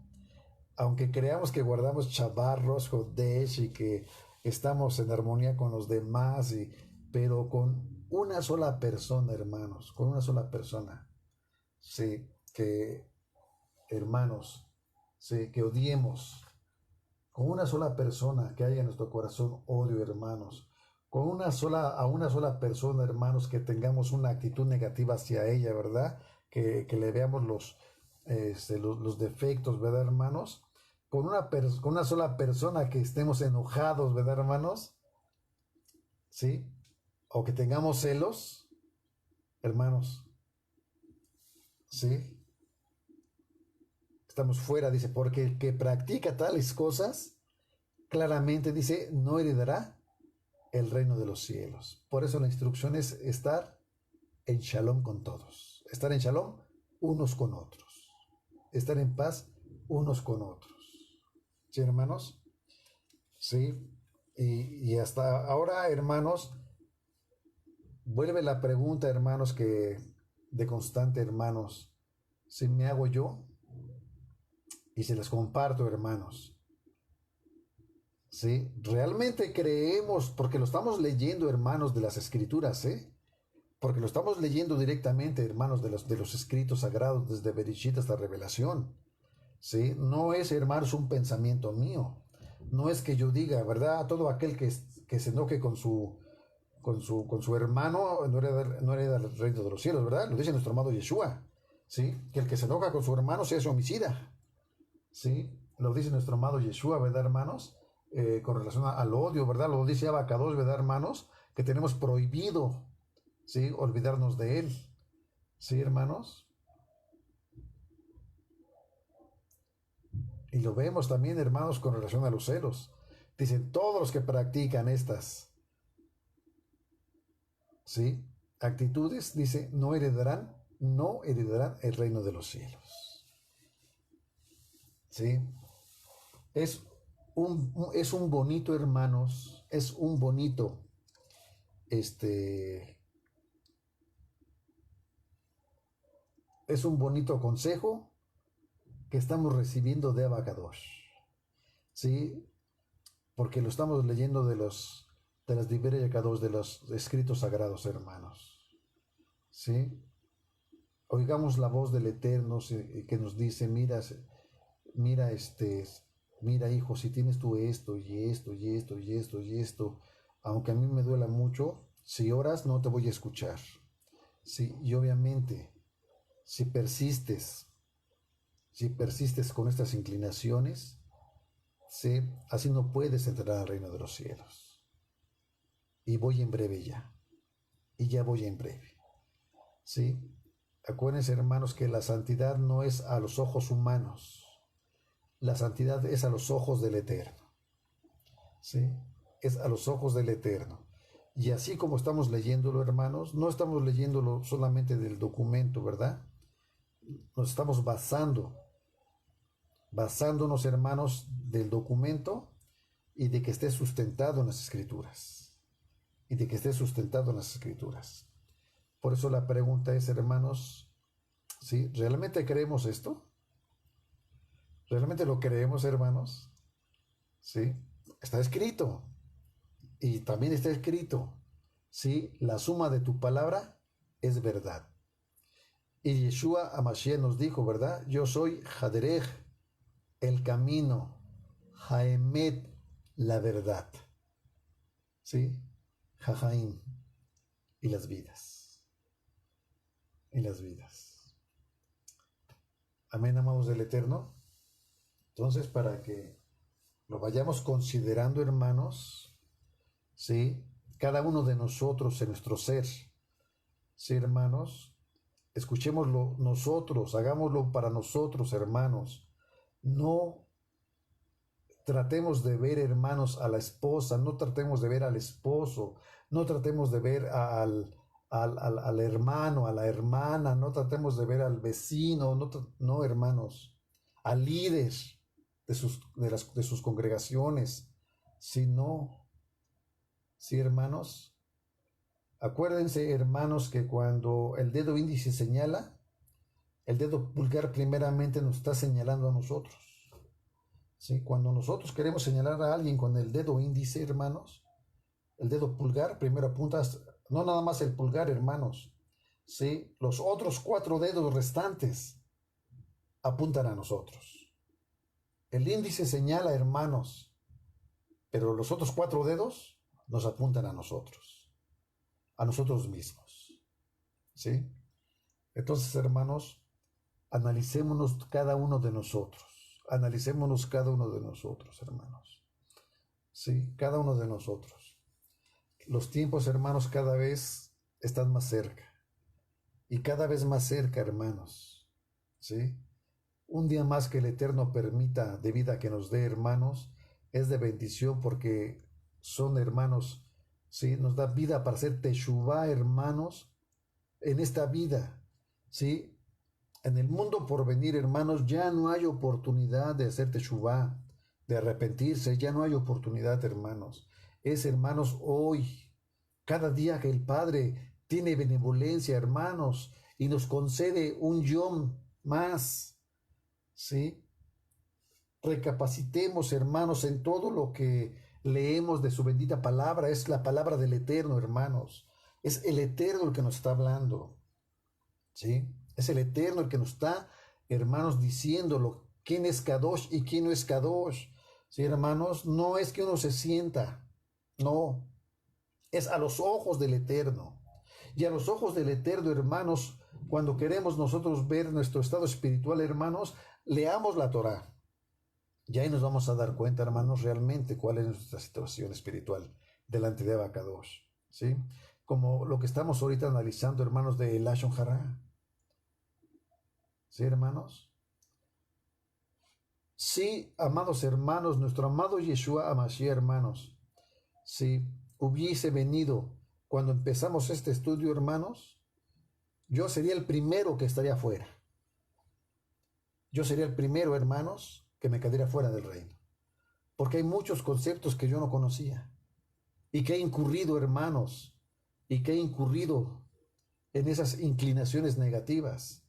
Aunque creamos que guardamos chavarros, jodesh y que estamos en armonía con los demás, pero con una sola persona, hermanos, con una sola persona, sí, que, hermanos, sí, que odiemos, con una sola persona que haya en nuestro corazón odio, hermanos, a una sola persona, hermanos, que tengamos una actitud negativa hacia ella, ¿verdad? Que le veamos los defectos, ¿verdad, hermanos? Con una sola persona que estemos enojados, ¿verdad, hermanos? ¿Sí? O que tengamos celos, hermanos, ¿sí? Estamos fuera, dice, porque el que practica tales cosas, claramente dice, no heredará el reino de los cielos. Por eso la instrucción es estar en shalom con todos, estar en shalom unos con otros, estar en paz unos con otros. ¿Sí, hermanos? Sí. Y hasta ahora, hermanos, vuelve la pregunta, hermanos, que de constante, hermanos, si me hago yo y se las comparto, hermanos. ¿Sí? Realmente creemos, porque lo estamos leyendo, hermanos, de las escrituras, ¿eh? Porque lo estamos leyendo directamente, hermanos, de los escritos sagrados, desde Bereshit hasta Revelación. ¿Sí? No es, hermanos, un pensamiento mío. No es que yo diga, ¿verdad? Todo aquel que se enoje con su hermano no hereda el reino de los cielos, ¿verdad? Lo dice nuestro amado Yeshua. ¿Sí? Que el que se enoja con su hermano sea su homicida. ¿Sí? Lo dice nuestro amado Yeshua, ¿verdad, hermanos? Con relación al odio, ¿verdad? Lo dice Abacados, ¿verdad, hermanos? Que tenemos prohibido, ¿sí? Olvidarnos de él. ¿Sí, hermanos? Y lo vemos también, hermanos, con relación a los celos. Dicen, todos los que practican estas, ¿sí? Actitudes, dice, no heredarán el reino de los cielos. ¿Sí? Es es un bonito, hermanos, es un bonito, este, es un bonito consejo que estamos recibiendo de Abacadosh, ¿sí? Porque lo estamos leyendo de las Divrei de los escritos sagrados, hermanos, ¿sí? Oigamos la voz del Eterno que nos dice, mira, mira, hijo, si tienes tú esto y esto y esto y esto y esto, aunque a mí me duela mucho, si oras no te voy a escuchar, ¿sí? Y obviamente, si persistes, si persistes con estas inclinaciones, ¿sí? Así no puedes entrar al reino de los cielos. Y voy en breve ya. Y ya voy en breve. ¿Sí? Acuérdense, hermanos, que la santidad no es a los ojos humanos. La santidad es a los ojos del Eterno. ¿Sí? Es a los ojos del Eterno. Y así como estamos leyéndolo, hermanos, no estamos leyéndolo solamente del documento, ¿verdad? Nos estamos basándonos, hermanos, del documento y de que esté sustentado en las escrituras. Y de que esté sustentado en las escrituras. Por eso la pregunta es, hermanos, ¿sí? ¿Realmente creemos esto? ¿Realmente lo creemos, hermanos? ¿Sí? Está escrito. Y también está escrito. ¿sí? La suma de tu palabra es verdad. Y Yeshua Hamashiach nos dijo, ¿verdad? Yo soy Haderech, el camino, Haemet, la verdad, ¿sí? Jajaim, y las vidas, y las vidas. Amén, amados del Eterno. Entonces, para que lo vayamos considerando, hermanos, ¿sí? Cada uno de nosotros en nuestro ser, ¿sí, hermanos? Escuchémoslo nosotros, hagámoslo para nosotros, hermanos. No tratemos de ver, hermanos, a la esposa, no tratemos de ver al esposo, no tratemos de ver al hermano, a la hermana, no tratemos de ver al vecino, no, hermanos, al líder de sus congregaciones, sino, sí, hermanos, acuérdense, hermanos, que cuando el dedo índice señala, el dedo pulgar primeramente nos está señalando a nosotros. ¿Sí? Cuando nosotros queremos señalar a alguien con el dedo índice, hermanos, el dedo pulgar primero apunta, no nada más el pulgar, hermanos, ¿sí? Los otros 4 dedos restantes apuntan a nosotros. El índice señala, hermanos, pero los otros 4 dedos nos apuntan a nosotros mismos, ¿sí? Entonces, hermanos, analicémonos cada uno de nosotros. Analicémonos cada uno de nosotros, hermanos. Sí, cada uno de nosotros. Los tiempos, hermanos, cada vez están más cerca. Y cada vez más cerca, hermanos. Sí. Un día más que el Eterno permita de vida que nos dé, hermanos, es de bendición porque son hermanos. Sí, nos da vida para hacer teshuvá, hermanos, en esta vida. Sí. En el mundo por venir, hermanos, ya no hay oportunidad de hacer teshuvá, de arrepentirse, ya no hay oportunidad, hermanos. Es, hermanos, hoy, cada día que el Padre tiene benevolencia, hermanos, y nos concede un yom más, ¿sí? Recapacitemos, hermanos, en todo lo que leemos de su bendita palabra. Es la palabra del Eterno, hermanos. Es el Eterno el que nos está hablando, ¿sí? Es el Eterno el que nos está, hermanos, diciéndolo. ¿Quién es Kadosh y quién no es Kadosh? ¿Sí, hermanos? No es que uno se sienta, no. Es a los ojos del Eterno. Y a los ojos del Eterno, hermanos, cuando queremos nosotros ver nuestro estado espiritual, hermanos, leamos la Torá. Y ahí nos vamos a dar cuenta, hermanos, realmente cuál es nuestra situación espiritual delante de Abacadosh, ¿sí? Como lo que estamos ahorita analizando, hermanos, de Lashon Hara. ¿Sí, hermanos? Sí, amados hermanos, nuestro amado Yeshua Hamashiach, hermanos, si hubiese venido cuando empezamos este estudio, hermanos, yo sería el primero que estaría fuera. Yo sería el primero, hermanos, que me quedaría fuera del reino. Porque hay muchos conceptos que yo no conocía. Y que he incurrido, hermanos, y que he incurrido en esas inclinaciones negativas.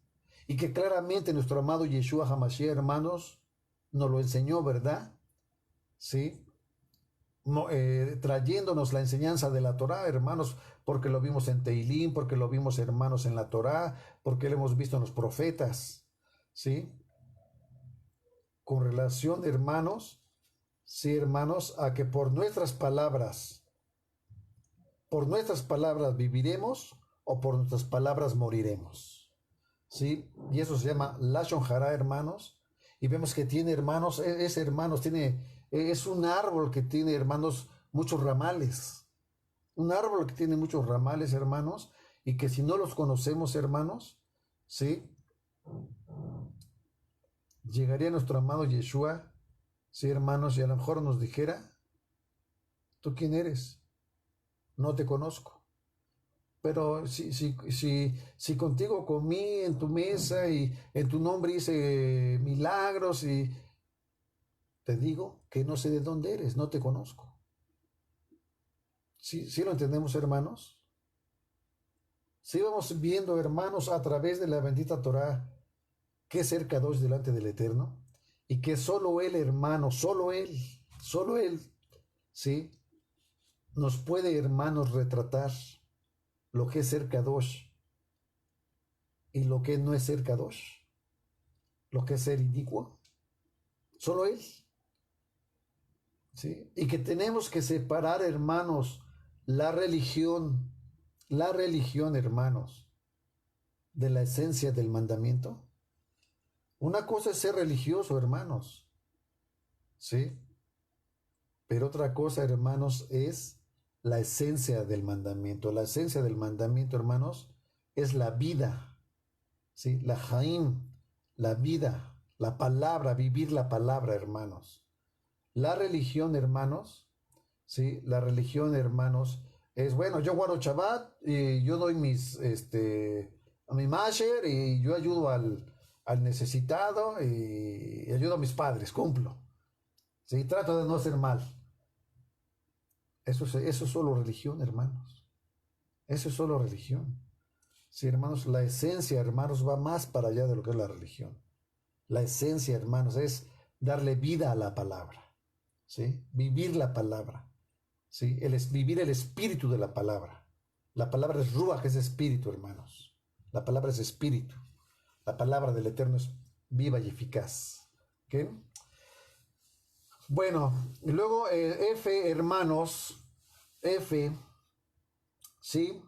Y que claramente nuestro amado Yeshua Hamashiach, hermanos, nos lo enseñó, ¿verdad? Sí, trayéndonos la enseñanza de la Torá, hermanos, porque lo vimos en Teilim, porque lo vimos, hermanos, en la Torá, porque lo hemos visto en los profetas, ¿sí? Con relación, hermanos, sí, hermanos, a que por nuestras palabras viviremos o por nuestras palabras moriremos, ¿sí? Y eso se llama Lashon Hara, hermanos, y vemos que tiene, hermanos, hermanos, es un árbol que tiene, hermanos, muchos ramales, un árbol que tiene muchos ramales, hermanos, y que si no los conocemos, hermanos, ¿sí? Llegaría nuestro amado Yeshua, sí, hermanos, y a lo mejor nos dijera, ¿tú quién eres? No te conozco. Pero si contigo comí en tu mesa y en tu nombre hice milagros y te digo que no sé de dónde eres, no te conozco. ¿Sí lo entendemos, hermanos? Sí vamos viendo, hermanos, a través de la bendita Torá, que es ser Kadosh delante del Eterno y que solo Él, hermano, solo Él, ¿sí? nos puede, hermanos, retratar lo que es ser Kadosh y lo que no es ser Kadosh, lo que es ser inicuo? Solo Él. ¿Sí? Y que tenemos que separar, hermanos, la religión, hermanos, de la esencia del mandamiento. Una cosa es ser religioso, hermanos, ¿sí? Pero otra cosa, hermanos, es la esencia del mandamiento. La esencia del mandamiento, hermanos, es la vida, ¿sí? La Jaim, la vida, la palabra, vivir la palabra, hermanos. La religión, hermanos, ¿sí? La religión, hermanos, es, bueno, yo guardo Shabbat y yo doy a mi masher y yo ayudo al necesitado y ayudo a mis padres, cumplo. Sí, trato de no hacer mal. Eso es solo religión, hermanos. Eso es solo religión. Sí, hermanos, la esencia, hermanos, va más para allá de lo que es la religión. La esencia, hermanos, es darle vida a la palabra. ¿Sí? Vivir la palabra. ¿Sí? Vivir el espíritu de la palabra. La palabra es ruach, es espíritu, hermanos. La palabra es espíritu. La palabra del Eterno es viva y eficaz. ¿Okay? Bueno, y luego F, hermanos, F, ¿sí?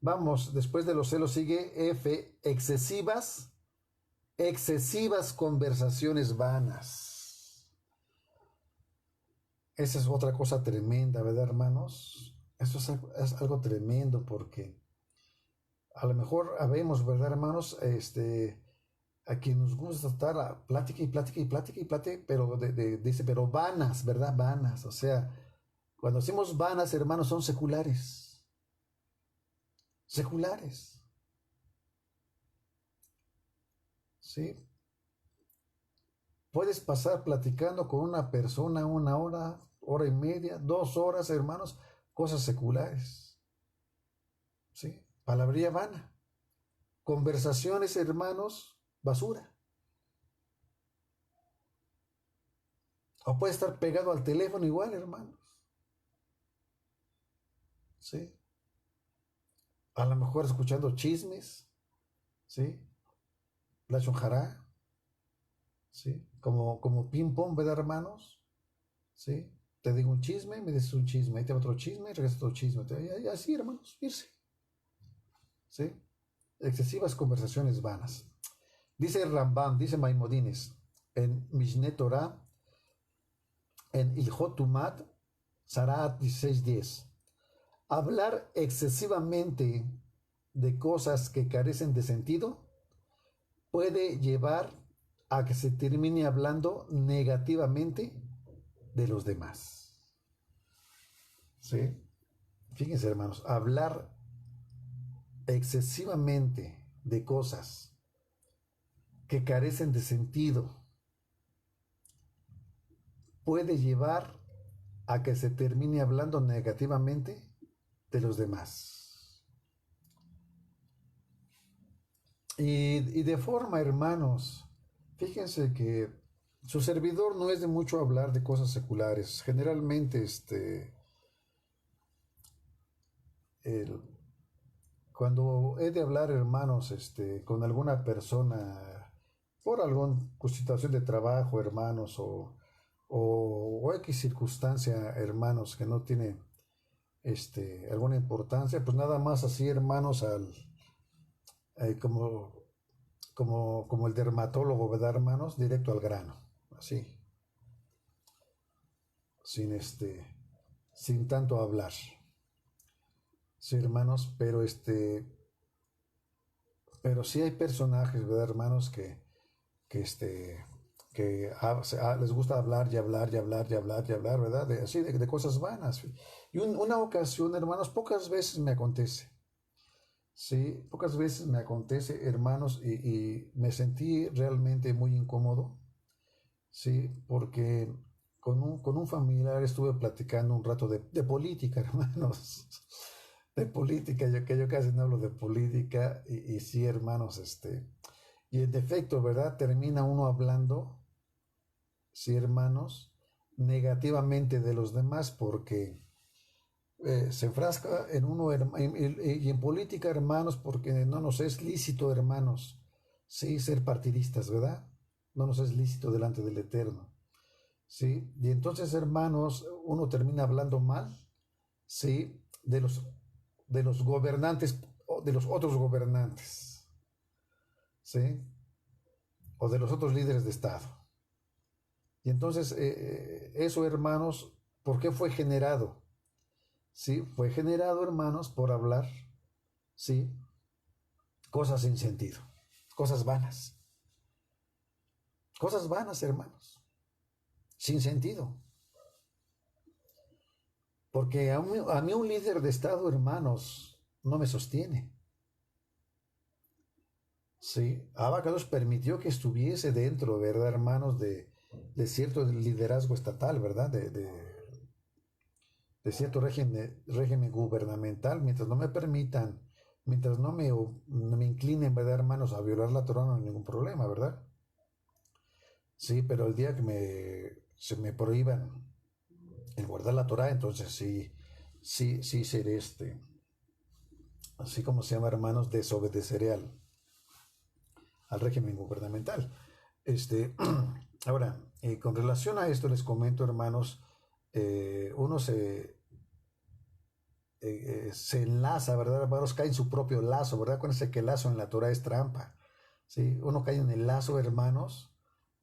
Vamos, después de los celos sigue F, excesivas conversaciones vanas. Esa es otra cosa tremenda, ¿verdad, hermanos? Eso es algo tremendo porque a lo mejor habemos, ¿verdad, hermanos? A quien nos gusta estar a plática y plática y plática y plática, pero dice, pero vanas, ¿verdad? Vanas. O sea, cuando decimos vanas, hermanos, son seculares. Seculares. ¿Sí? Puedes pasar platicando con una persona 1 hora, hora y media, 2 horas, hermanos, cosas seculares. ¿Sí? Palabrería vana. Conversaciones, hermanos, basura. O puede estar pegado al teléfono igual, hermanos. ¿Sí? A lo mejor escuchando chismes, ¿sí? La chonjará, ¿sí? Como ping pong, ¿verdad, hermanos? ¿Sí? Te digo un chisme, me dices un chisme, ahí te va otro chisme, regresa otro chisme. Y así, hermanos, irse. ¿Sí? Excesivas conversaciones vanas. Dice Rambam, dice Maimodines, en Mishneh Torah, en Ilhot Tumat, Sarat 16:10. Hablar excesivamente de cosas que carecen de sentido puede llevar a que se termine hablando negativamente de los demás. ¿Sí? Fíjense, hermanos, hablar excesivamente de cosas que carecen de sentido puede llevar a que se termine hablando negativamente de los demás. Y de forma, hermanos, fíjense que su servidor no es de mucho hablar de cosas seculares. Generalmente, el, cuando he de hablar, hermanos, con alguna persona por alguna situación de trabajo, hermanos, o X circunstancia, hermanos, que no tiene alguna importancia, pues nada más así, hermanos, como, como el dermatólogo, ¿verdad, hermanos? Directo al grano, así, sin sin tanto hablar. Sí, hermanos, pero sí hay personajes, ¿verdad, hermanos? Que les gusta hablar y hablar y hablar y hablar y hablar, ¿verdad? Así, de cosas vanas. Y una ocasión, hermanos, pocas veces me acontece. Sí, pocas veces me acontece, hermanos, y me sentí realmente muy incómodo. Sí, porque con un familiar estuve platicando un rato de política, hermanos. De política, que yo casi no hablo de política, y sí, hermanos, y en efecto, ¿verdad? Termina uno hablando, sí, hermanos, negativamente de los demás, porque se enfrasca en uno y en política, hermanos, porque no nos es lícito, hermanos, sí, ser partidistas, ¿verdad? No nos es lícito delante del Eterno, sí. Y entonces, hermanos, uno termina hablando mal, sí, de los gobernantes, de los otros gobernantes, sí, o de los otros líderes de Estado. Y entonces, eso, hermanos, ¿por qué fue generado? Sí, fue generado, hermanos, por hablar, sí, cosas sin sentido, cosas vanas, hermanos, sin sentido. Porque a mí un líder de Estado, hermanos, no me sostiene. Sí, Abacados permitió que estuviese dentro, ¿verdad, hermanos? De cierto liderazgo estatal, ¿verdad? De cierto régimen gubernamental, mientras no me permitan, mientras no me inclinen, ¿verdad, hermanos? A violar la Torah no hay ningún problema, ¿verdad? Sí, pero el día que se me prohíban el guardar la Torah, entonces sí seré así como se llama, hermanos, desobedeceré al régimen gubernamental. Este, ahora, con relación a esto les comento, hermanos, uno se enlaza, ¿verdad, hermanos? Cae en su propio lazo, ¿verdad? Acuérdense que el lazo en la Torah es trampa, ¿sí? Uno cae en el lazo, hermanos,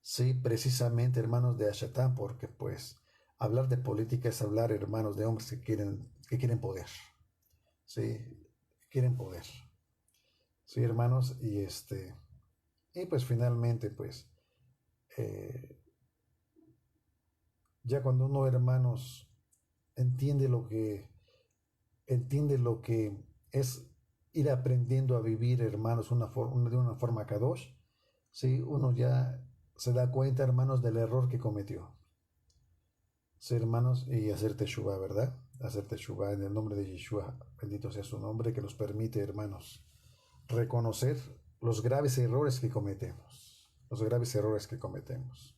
sí, precisamente, hermanos, de Hashatán, porque pues hablar de política es hablar, hermanos, de hombres que quieren poder, ¿sí? Quieren poder, ¿sí, hermanos? Y pues finalmente, pues, eh, ya cuando uno, hermanos, entiende lo que, entiende lo que es ir aprendiendo a vivir, hermanos, de una forma kadosh, ¿sí? Uno ya se da cuenta, hermanos, del error que cometió. Sí, hermanos, y hacer teshuva, ¿verdad? Hacer teshuva en el nombre de Yeshua, bendito sea su nombre, que nos permite, hermanos, reconocer los graves errores que cometemos, los graves errores que cometemos.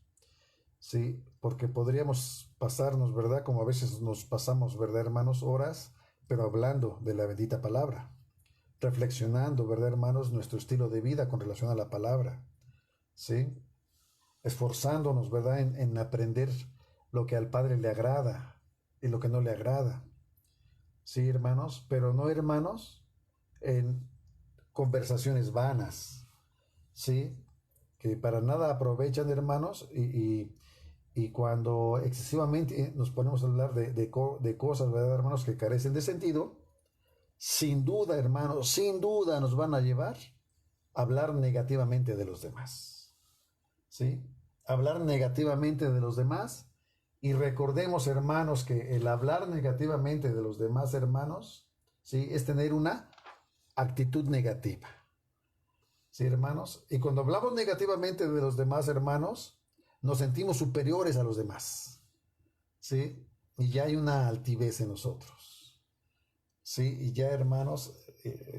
Sí, porque podríamos pasarnos, ¿verdad? Como a veces nos pasamos, ¿verdad, hermanos? Horas, pero hablando de la bendita palabra, reflexionando, ¿verdad, hermanos? Nuestro estilo de vida con relación a la palabra, ¿sí? Esforzándonos, ¿verdad? En aprender lo que al Padre le agrada y lo que no le agrada, ¿sí, hermanos? Pero no, hermanos, en conversaciones vanas, ¿sí? Que para nada aprovechan, hermanos, y cuando excesivamente nos ponemos a hablar de cosas, ¿verdad, hermanos, que carecen de sentido, sin duda, hermanos, sin duda nos van a llevar a hablar negativamente de los demás, ¿sí? Hablar negativamente de los demás, y recordemos, hermanos, que el hablar negativamente de los demás, hermanos, ¿sí? Es tener una actitud negativa, ¿sí, hermanos? Y cuando hablamos negativamente de los demás, hermanos, nos sentimos superiores a los demás, ¿sí? Y ya hay una altivez en nosotros, ¿sí? Y ya, hermanos,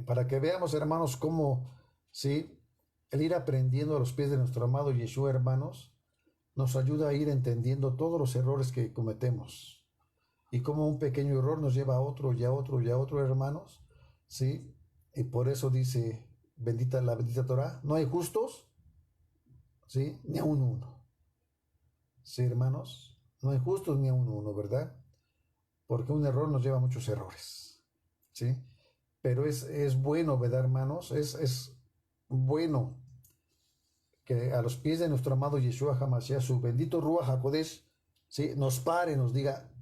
para que veamos, hermanos, cómo, ¿sí? El ir aprendiendo a los pies de nuestro amado Yeshua, hermanos, nos ayuda a ir entendiendo todos los errores que cometemos y cómo un pequeño error nos lleva a otro y a otro y a otro, hermanos, ¿sí? Y por eso dice, bendita la bendita Torah, no hay justos, ¿sí? Ni a un uno, ¿sí, hermanos? No hay justos ni a un uno, ¿verdad? Porque un error nos lleva a muchos errores, ¿sí? Pero es bueno, ¿verdad, hermanos? Es bueno que a los pies de nuestro amado Yeshua HaMashiach, su bendito Ruach HaKodesh, ¿sí? Nos pare, nos diga,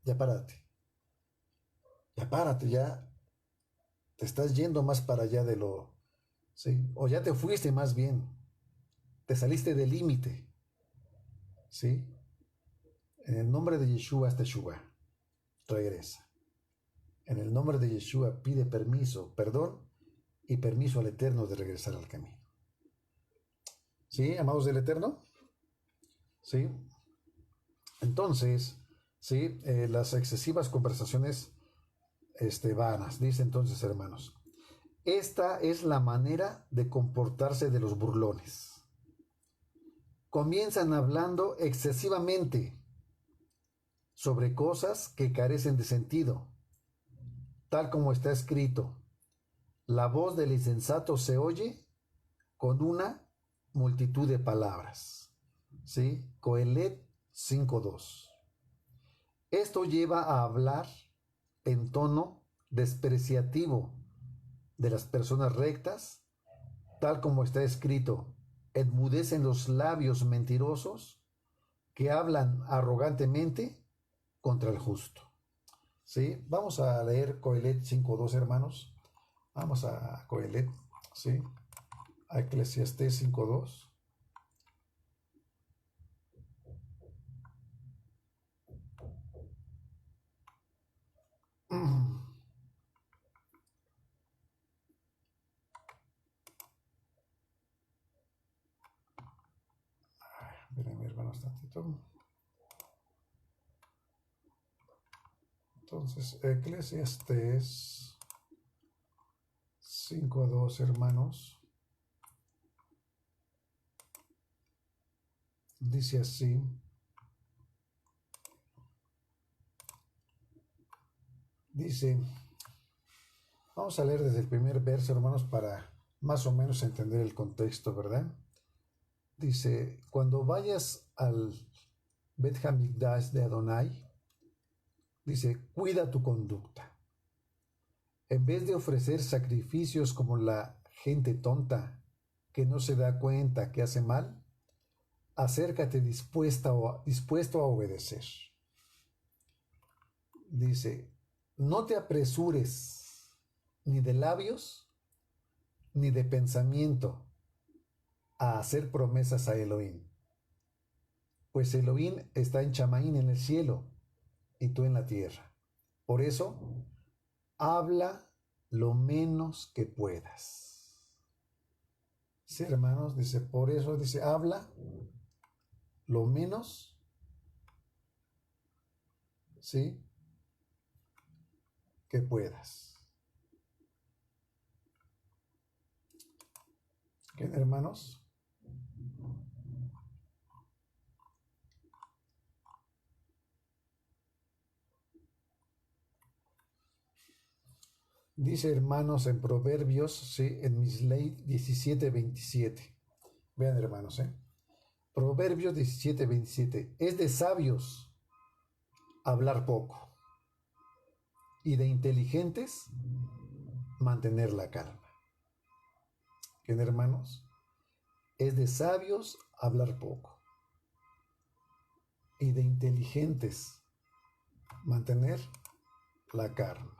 ya párate, ya te estás yendo más para allá de lo, ¿sí? O ya te fuiste más bien, te saliste del límite, ¿sí? En el nombre de Yeshua, Teshuvah, regresa. En el nombre de Yeshua pide permiso, perdón y permiso al Eterno de regresar al camino. ¿Sí, amados del Eterno? ¿Sí? Entonces, ¿sí? Las excesivas conversaciones vanas, dice entonces, hermanos. Esta es la manera de comportarse de los burlones. Comienzan hablando excesivamente sobre cosas que carecen de sentido tal como está escrito, la voz del insensato se oye con una multitud de palabras. ¿Sí? Coelet 5:2. Esto lleva a hablar en tono despreciativo de las personas rectas, tal como está escrito, enmudecen los labios mentirosos que hablan arrogantemente contra el justo. ¿Sí? Vamos a leer Coelet 5:2, hermanos. Vamos a Coelet, ¿sí? A Eclesiastés 5:2. Espérenme, hermanos, tantito. Entonces, Eclesiastés 5:2, hermanos. Dice así. Dice, vamos a leer desde el primer verso, hermanos, para más o menos entender el contexto, ¿verdad? Dice, cuando vayas al Bet Hamikdash de Adonai, dice, cuida tu conducta. En vez de ofrecer sacrificios como la gente tonta que no se da cuenta que hace mal, acércate dispuesto a obedecer. Dice, no te apresures ni de labios ni de pensamiento a hacer promesas a Elohim, pues Elohim está en Chamaín en el cielo y tú en la tierra. Por eso, habla lo menos que puedas. Sí, hermanos, dice, por eso dice, habla lo menos, ¿sí? Que puedas. ¿Qué, hermanos? Dice, hermanos, en Proverbios, ¿sí? En Misley 17:27. Vean, hermanos, Proverbios 17:27. Es de sabios hablar poco y de inteligentes mantener la calma. ¿Quién, hermanos? Es de sabios hablar poco y de inteligentes mantener la calma.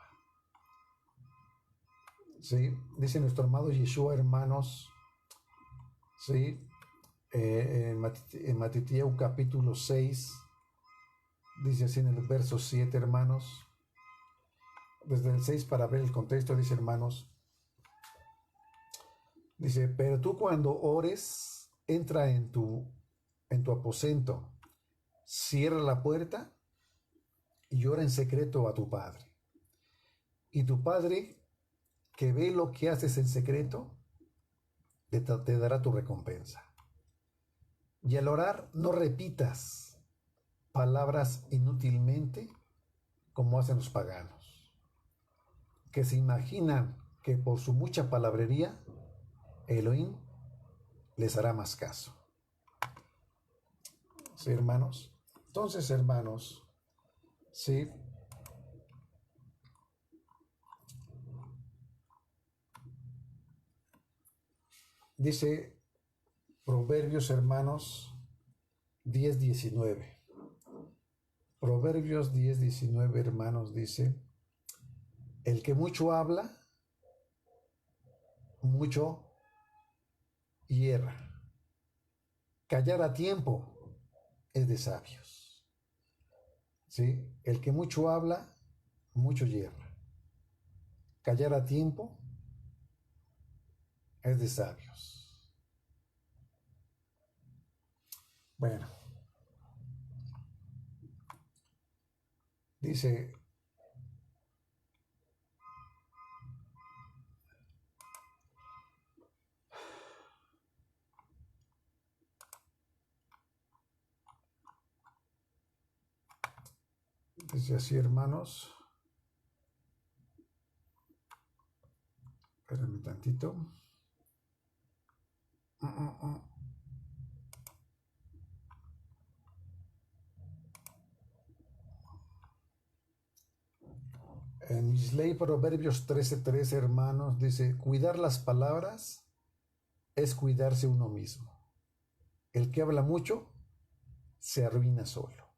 ¿Sí? Dice nuestro amado Yeshua, hermanos, ¿sí? En Matityahu capítulo 6, dice así en el verso 7, hermanos, desde el 6 para ver el contexto, dice, hermanos, dice, pero tú cuando ores, entra en tu aposento, cierra la puerta y ora en secreto a tu Padre. Y tu Padre, que ve lo que haces en secreto, te dará tu recompensa. Y al orar, no repitas palabras inútilmente como hacen los paganos, que se imaginan que por su mucha palabrería, Elohim les hará más caso. ¿Sí, hermanos? Entonces, hermanos, ¿sí? Dice Proverbios, hermanos, 10:19. Proverbios 10:19, hermanos, dice, el que mucho habla, mucho hierra. Callar a tiempo es de sabios. ¿Sí? El que mucho habla, mucho hierra. Callar a tiempo es de sabios. Bueno, dice, dice así, hermanos, Espérame tantito. En Misley Proverbios 13:13, hermanos, dice, cuidar las palabras es cuidarse uno mismo. El que habla mucho se arruina solo.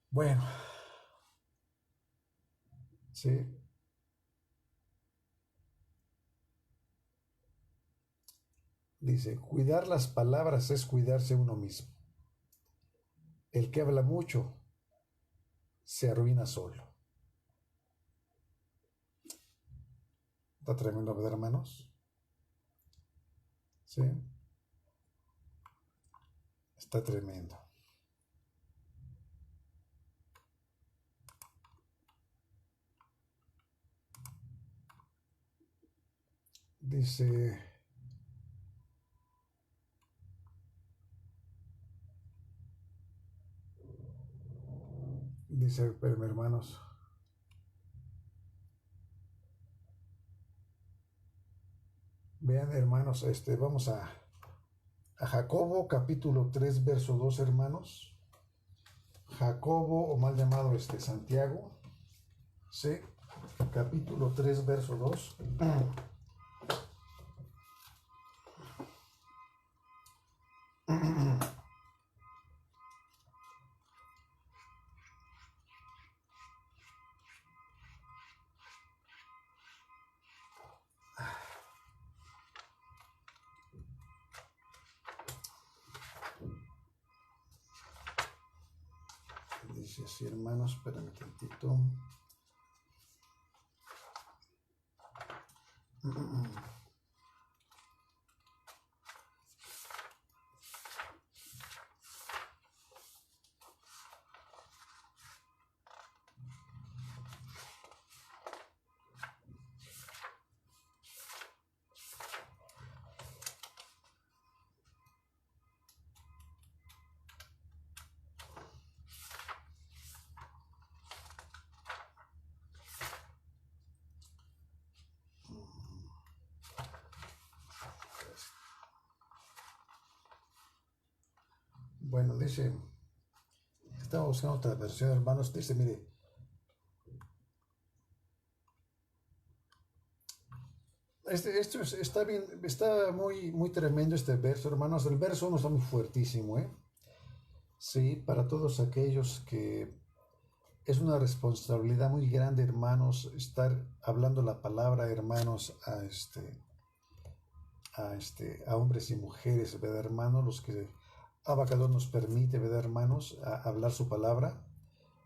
Bueno, sí. Dice, cuidar las palabras es cuidarse uno mismo. El que habla mucho se arruina solo. Está tremendo, ¿verdad, hermanos? Sí. Está tremendo. Dice, espérame, hermanos. Vean, hermanos, vamos a Jacobo capítulo 3, verso 2, hermanos. Jacobo, o mal llamado Santiago, ¿sí? Capítulo 3, verso 2. Dice así, hermanos, espérame tantito. Bueno, dice, estaba buscando otra versión, hermanos. Dice, mire, esto está bien, está muy tremendo este verso, hermanos. El verso 1 está muy fuertísimo, ¿eh? Sí, para todos aquellos que es una responsabilidad muy grande, hermanos, estar hablando la palabra, hermanos, a hombres y mujeres, ¿verdad, hermanos? Los que Abacador nos permite, ¿verdad, hermanos?, hablar su palabra.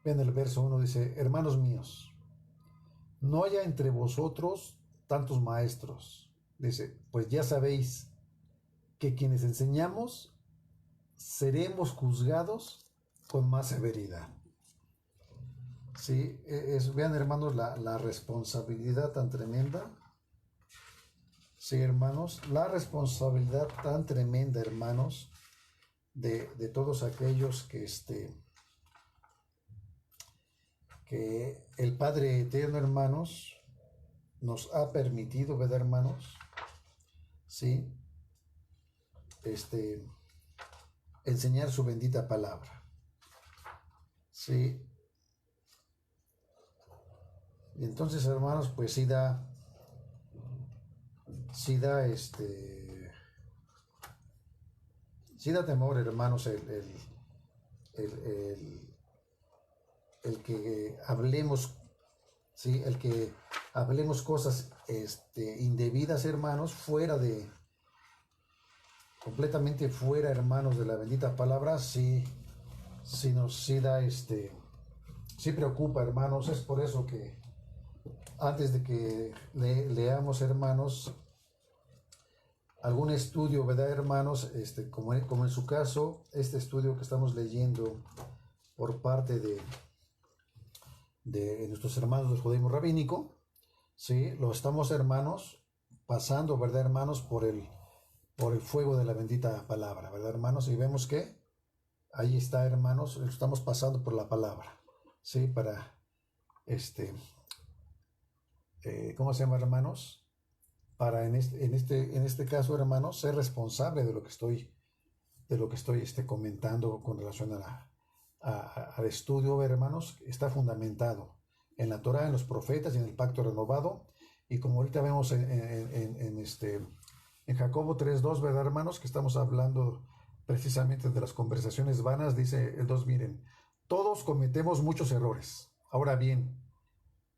Ven, el verso 1 dice, hermanos míos, no haya entre vosotros tantos maestros. Dice, pues ya sabéis que quienes enseñamos seremos juzgados con más severidad. Sí, vean, hermanos, la responsabilidad tan tremenda. Sí, hermanos, la responsabilidad tan tremenda, hermanos, de todos aquellos que el Padre Eterno, hermanos, nos ha permitido, ¿verdad, hermanos? Sí, enseñar su bendita palabra. Sí. Y entonces, hermanos, pues sí da sí da temor, hermanos, el que hablemos, ¿sí? El que hablemos cosas indebidas, hermanos, completamente fuera, hermanos, de la bendita palabra. Sí da sí preocupa, hermanos. Es por eso que antes de que leamos, hermanos, algún estudio, ¿verdad, hermanos? Como en su caso, este estudio que estamos leyendo por parte de nuestros hermanos del judaísmo rabínico, ¿sí? Lo estamos, hermanos, pasando, ¿verdad, hermanos? Por el fuego de la bendita palabra, ¿verdad, hermanos? Y vemos que ahí está, hermanos, lo estamos pasando por la palabra, ¿sí? Para ¿cómo se llama, hermanos? Para en este caso, hermanos, ser responsable de lo que estoy comentando con relación al estudio, hermanos, está fundamentado en la Torah, en los profetas y en el pacto renovado. Y como ahorita vemos en Jacobo 3:2, ¿verdad, hermanos? Que estamos hablando precisamente de las conversaciones vanas, dice el 2, miren, todos cometemos muchos errores. Ahora bien,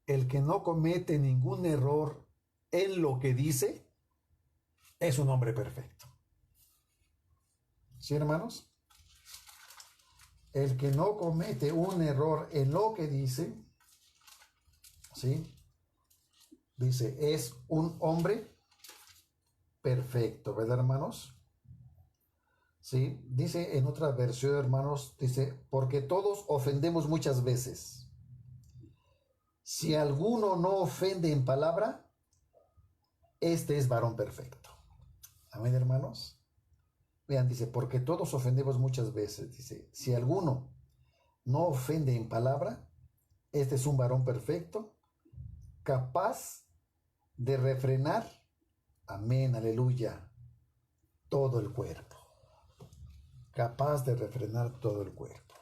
el que no comete ningún error en lo que dice es un hombre perfecto. ¿Sí, hermanos? El que no comete un error en lo que dice, ¿sí? Dice, es un hombre perfecto, ¿verdad, hermanos? Sí, dice en otra versión, hermanos, dice, porque todos ofendemos muchas veces. Si alguno no ofende en palabra, este es varón perfecto. Amén, hermanos. Vean, dice, porque todos ofendemos muchas veces. Dice, si alguno no ofende en palabra, este es un varón perfecto, capaz de refrenar, amén, aleluya, todo el cuerpo. Capaz de refrenar todo el cuerpo.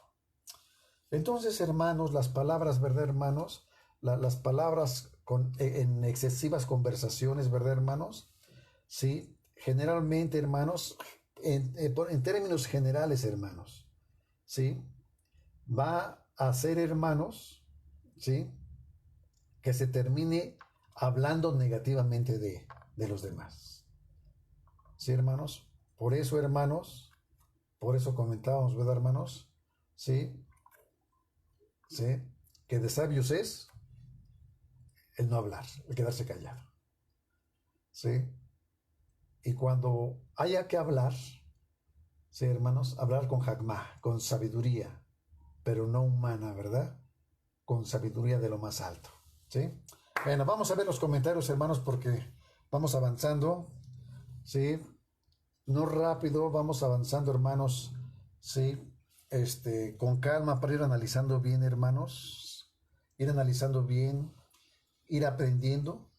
Entonces, hermanos, las palabras, ¿verdad, hermanos? Las palabras en excesivas conversaciones, ¿verdad, hermanos? Sí, generalmente, hermanos, en términos generales, hermanos, ¿sí? Va a ser, hermanos, ¿sí? Que se termine hablando negativamente de los demás. ¿Sí, hermanos? Por eso, hermanos, por eso comentábamos, ¿verdad, hermanos? ¿Sí? ¿Sí? Que de sabios es el no hablar, el quedarse callado. ¿Sí? Y cuando haya que hablar, ¿sí, hermanos? Hablar con hagmá, con sabiduría, pero no humana, ¿verdad? Con sabiduría de lo más alto. ¿Sí? Bueno, vamos a ver los comentarios, hermanos, porque vamos avanzando. ¿Sí? No rápido, vamos avanzando, hermanos. ¿Sí? Con calma para ir analizando bien, hermanos. Ir analizando bien, ir aprendiendo.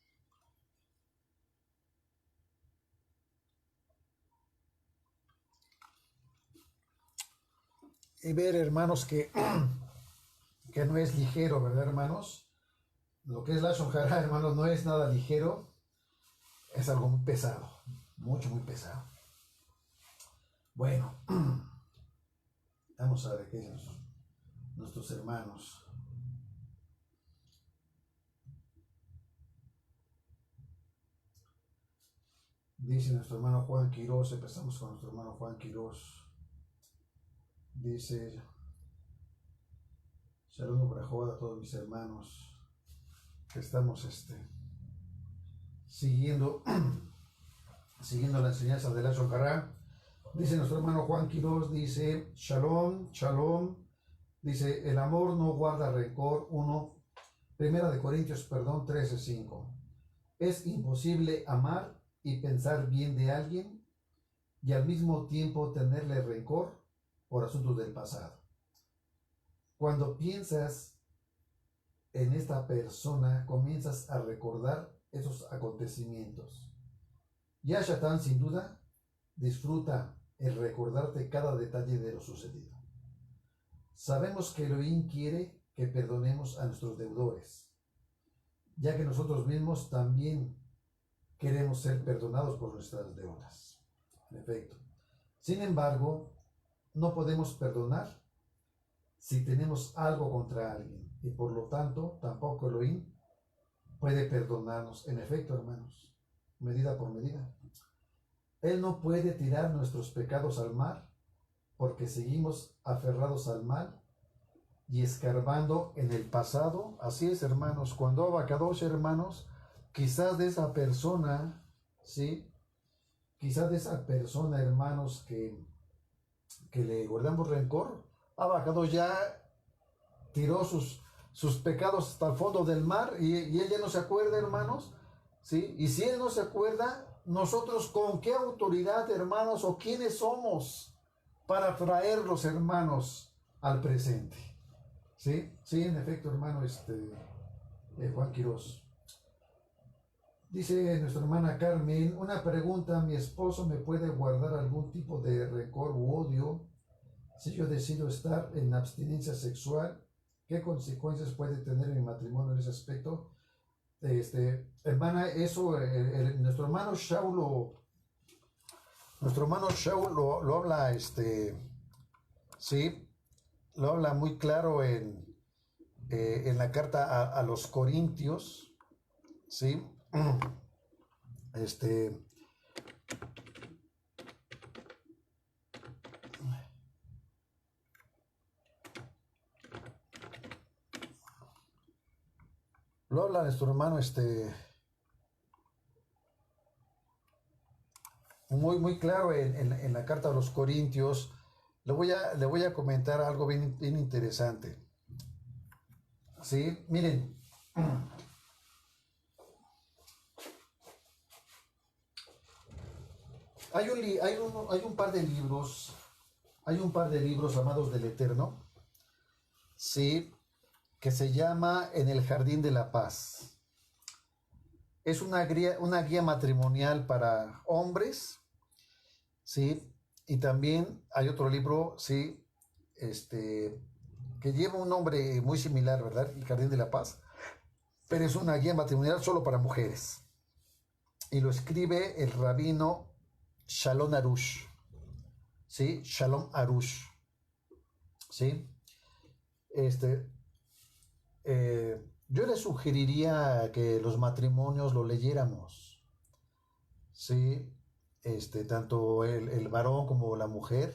Y ver, hermanos, que no es ligero, ¿verdad, hermanos? Lo que es la Shonjara, hermanos, no es nada ligero. Es algo muy pesado. Mucho, muy pesado. Bueno, vamos a ver qué dicen nuestros hermanos. Dice nuestro hermano Juan Quirós, empezamos con nuestro hermano Juan Quirós. Dice, saludo para Joda a todos mis hermanos que estamos siguiendo la enseñanza de la Shonjara. Dice nuestro hermano Juan Quirós, dice, Shalom, Shalom, dice, el amor no guarda rencor. Primera de Corintios, 13:5. Es imposible amar y pensar bien de alguien y al mismo tiempo tenerle rencor por asuntos del pasado. Cuando piensas en esta persona, comienzas a recordar esos acontecimientos. Ya Shatán, sin duda, disfruta el recordarte cada detalle de lo sucedido. Sabemos que Elohim quiere que perdonemos a nuestros deudores, ya que nosotros mismos también queremos ser perdonados por nuestras deudas. En efecto. Sin embargo, no podemos perdonar si tenemos algo contra alguien, y por lo tanto, tampoco Elohim puede perdonarnos. En efecto, hermanos, medida por medida. Él no puede tirar nuestros pecados al mar, porque seguimos aferrados al mal y escarbando en el pasado. Así es, hermanos, cuando Abacadosh, hermanos, quizás de esa persona, ¿sí? Quizás de esa persona, hermanos, que le guardamos rencor, Abacadosh ya tiró sus pecados hasta el fondo del mar y él ya no se acuerda, hermanos, ¿sí? Y si él no se acuerda, nosotros con qué autoridad, hermanos, o quiénes somos para traerlos, hermanos, al presente. ¿Sí? Sí, en efecto, hermano, Juan Quirós. Dice nuestra hermana Carmen, una pregunta, ¿mi esposo me puede guardar algún tipo de rencor u odio si yo decido estar en abstinencia sexual? ¿Qué consecuencias puede tener mi matrimonio en ese aspecto? Hermana, eso, nuestro hermano Shaul lo habla, sí, lo habla muy claro en la carta a los Corintios, sí, este, lo habla nuestro hermano, muy claro en la carta a los Corintios. Le voy a comentar algo bien interesante. Sí, miren, hay un par de libros amados del Eterno, sí, que se llama En el Jardín de la Paz. Es una guía matrimonial para hombres, sí, y también hay otro libro, sí, que lleva un nombre muy similar, ¿verdad? El Jardín de la Paz, pero es una guía matrimonial solo para mujeres. Y lo escribe el rabino Shalom Arush, ¿sí? Shalom Arush, ¿sí? Este, yo le sugeriría que los matrimonios lo leyéramos, ¿sí? Tanto el varón como la mujer,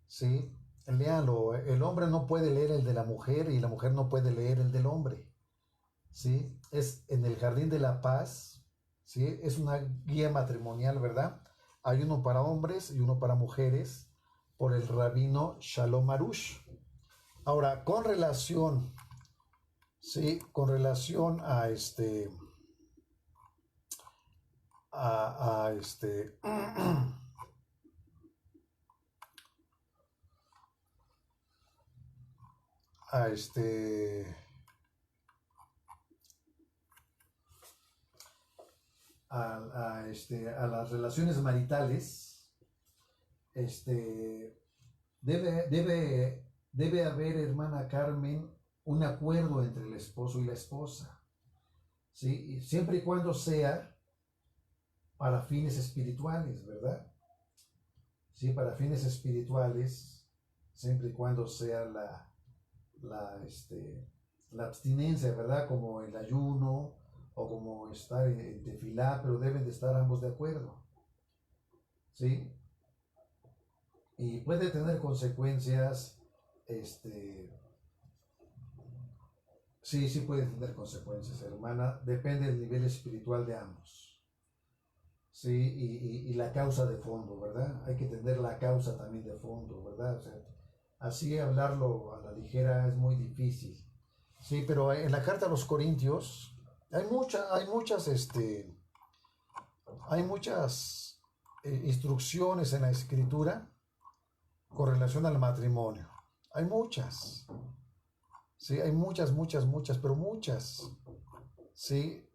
¿sí? Léanlo. El hombre no puede leer el de la mujer y la mujer no puede leer el del hombre, ¿sí? Es en el Jardín de la Paz, ¿sí? Es una guía matrimonial, ¿verdad? Hay uno para hombres y uno para mujeres por el rabino Shalom Arush. Ahora, con relación, ¿sí? Con relación a a a a las relaciones maritales, este, debe haber, hermana Carmen, un acuerdo entre el esposo y la esposa, ¿sí? Siempre y cuando sea para fines espirituales, ¿verdad? Sí, para fines espirituales, siempre y cuando sea la, este, la abstinencia, ¿verdad? Como el ayuno o como estar en tefilá, pero deben de estar ambos de acuerdo, ¿sí? Y puede tener consecuencias, este, sí puede tener consecuencias, hermana, depende del nivel espiritual de ambos, ¿sí? Y la causa de fondo, ¿verdad? Hay que tener la causa también de fondo, ¿verdad? O sea, así hablarlo a la ligera es muy difícil. Sí, pero en la carta a los Corintios hay muchas instrucciones en la escritura con relación al matrimonio. Hay muchas, sí, hay muchas, pero muchas, sí,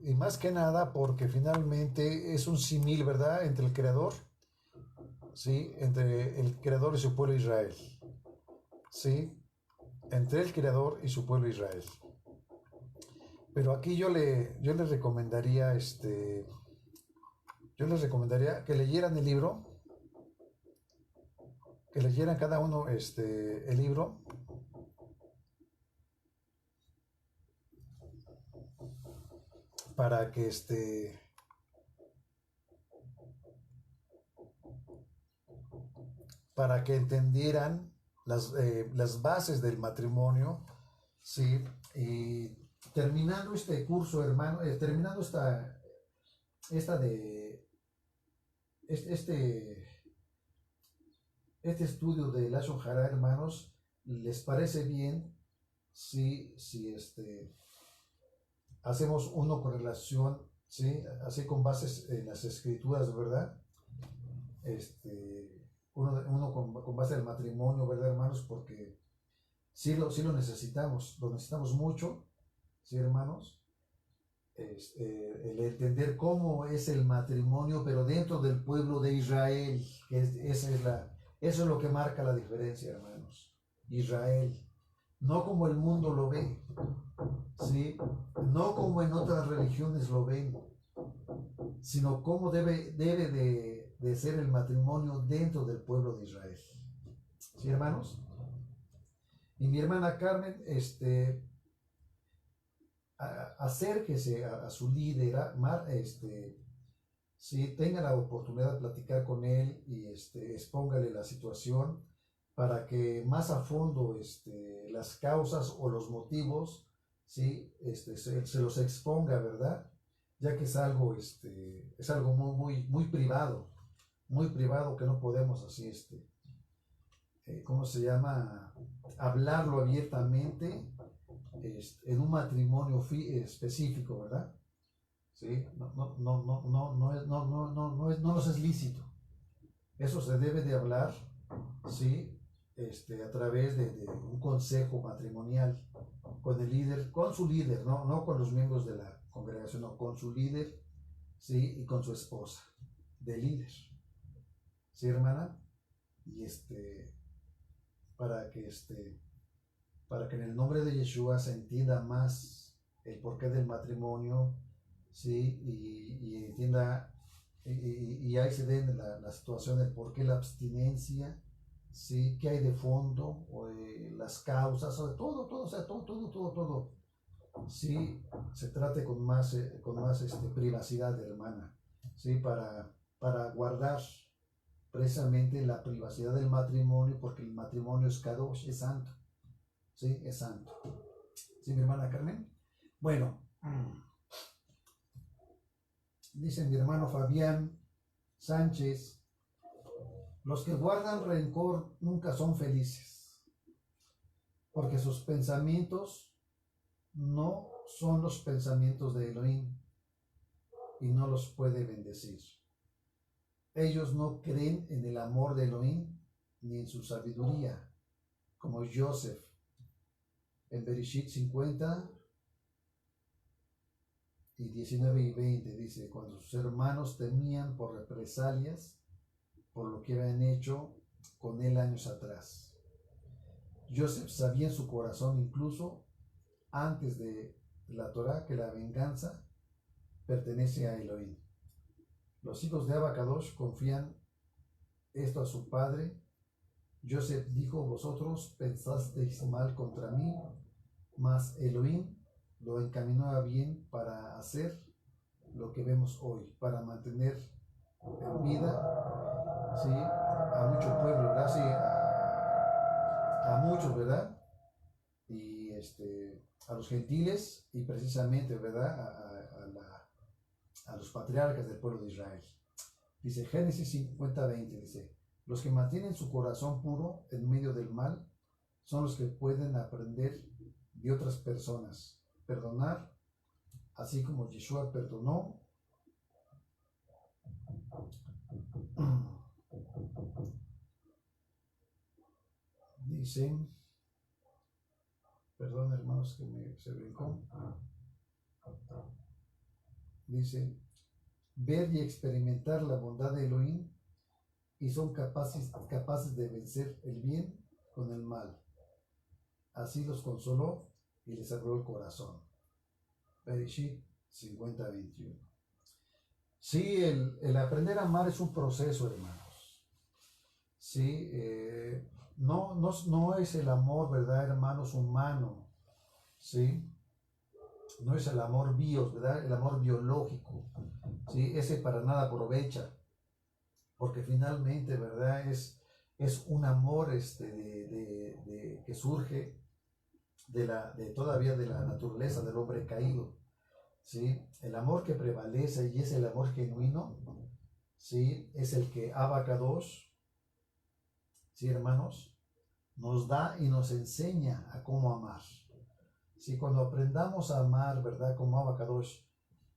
y más que nada porque finalmente es un símil, ¿verdad?, entre el Creador, sí, entre el Creador y su pueblo Israel, sí, entre el Creador y su pueblo Israel. Pero aquí yo les recomendaría que leyeran el libro, que leyeran cada uno el libro, para que para que entendieran las bases del matrimonio, sí, y terminando este curso, hermano, terminando esta de este estudio de Lashon Hara, hermanos, ¿les parece bien si hacemos uno con relación, sí, así con bases en las escrituras, ¿verdad? Uno con base al matrimonio, ¿verdad, hermanos? Porque sí lo necesitamos mucho, ¿sí, hermanos? el entender cómo es el matrimonio, pero dentro del pueblo de Israel, eso es lo que marca la diferencia, hermanos. Israel, no como el mundo lo ve, ¿sí? No como en otras religiones lo ven, sino cómo debe de ser el matrimonio dentro del pueblo de Israel. ¿Sí, hermanos? Y mi hermana Carmen, acérquese a su líder, si tenga la oportunidad de platicar con él y expóngale la situación para que más a fondo las causas o los motivos, ¿sí? Se los exponga, ¿verdad? Ya que es algo muy muy privado que no podemos así, ¿cómo se llama? Hablarlo abiertamente en un matrimonio específico, ¿verdad? ¿Sí? No nos es lícito. Eso se debe de hablar, ¿sí? A través de un consejo matrimonial con el líder, con su líder, no con los miembros de la congregación, no, con su líder, ¿sí? Y con su esposa, de líder, ¿sí, hermana? Y para que para que en el nombre de Yeshua se entienda más el porqué del matrimonio, ¿sí? Y entienda, y ahí se den la situación del por qué la abstinencia, ¿sí? ¿Qué hay de fondo? O, las causas, o de todo, o sea, todo. Sí, se trate con más privacidad, hermana, ¿sí? Para guardar precisamente la privacidad del matrimonio, porque el matrimonio es kadosh, es santo, ¿sí? Es santo. ¿Sí, mi hermana Carmen? Bueno, dice mi hermano Fabián Sánchez, los que guardan rencor nunca son felices, porque sus pensamientos no son los pensamientos de Elohim y no los puede bendecir. Ellos no creen en el amor de Elohim ni en su sabiduría, como Joseph en Bereshit 50 y 19 y 20 dice, cuando sus hermanos temían por represalias por lo que habían hecho con él años atrás. Joseph sabía en su corazón, incluso antes de la Torá, que la venganza pertenece a Elohim. Los hijos de Abacadosh confían esto a su padre. Joseph dijo, vosotros pensasteis mal contra mí, mas Elohim lo encaminó a bien para hacer lo que vemos hoy, para mantener en vida, ¿sí? A mucho pueblo, ¿verdad? Sí, a muchos, ¿verdad? Y a los gentiles y precisamente, ¿verdad? A los patriarcas del pueblo de Israel. Dice Génesis 50:20, dice, los que mantienen su corazón puro en medio del mal son los que pueden aprender de otras personas, perdonar, así como Yeshua perdonó. Dice, perdón hermanos que se brincó, dice, ver y experimentar la bondad de Elohim y son capaces de vencer el bien con el mal. Así los consoló y les abrió el corazón. Bereshit 50:21. Sí, el aprender a amar es un proceso, hermanos. Sí, no es el amor, ¿verdad, hermanos? Humano. Sí, no es el amor bios, ¿verdad? El amor biológico. Sí, ese para nada aprovecha. Porque finalmente, ¿verdad? Es un amor que surge todavía de la naturaleza del hombre caído. ¿Sí? El amor que prevalece y es el amor genuino, ¿sí? Es el que Abacadosh, ¿sí, hermanos? Nos da y nos enseña a cómo amar. ¿Sí? Cuando aprendamos a amar, ¿verdad? Como Abacadosh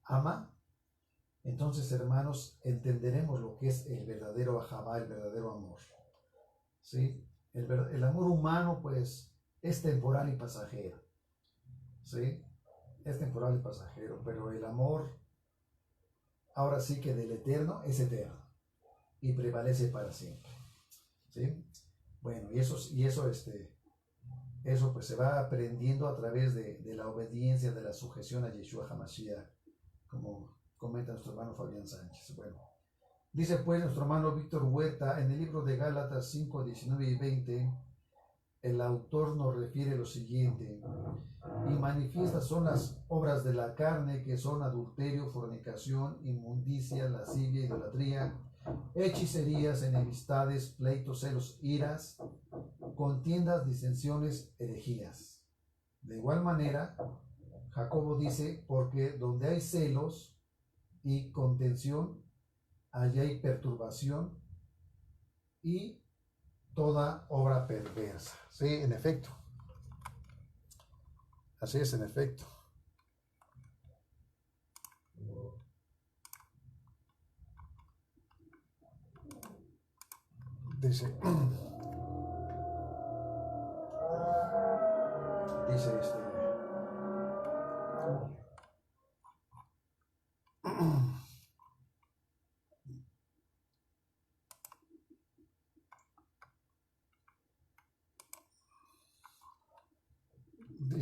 ama, entonces, hermanos, entenderemos lo que es el verdadero Ahabá, el verdadero amor. ¿Sí? El amor humano, pues, es temporal y pasajero. ¿Sí? es temporal y pasajero, pero el amor, ahora sí que del eterno, es eterno y prevalece para siempre. ¿Sí? Bueno, eso pues se va aprendiendo a través de la obediencia, de la sujeción a Yeshua HaMashiach, como comenta nuestro hermano Fabián Sánchez. Bueno, dice pues nuestro hermano Víctor Huerta en el libro de Gálatas 5, 19 y 20, el autor nos refiere lo siguiente: y manifiestas son las obras de la carne, que son adulterio, fornicación, inmundicia, lascivia, idolatría, hechicerías, enemistades, pleitos, celos, iras, contiendas, disensiones, herejías. De igual manera, Jacobo dice, porque donde hay celos y contención, allí hay perturbación y toda obra perversa. Sí, en efecto. Así es, en efecto. Dice, dice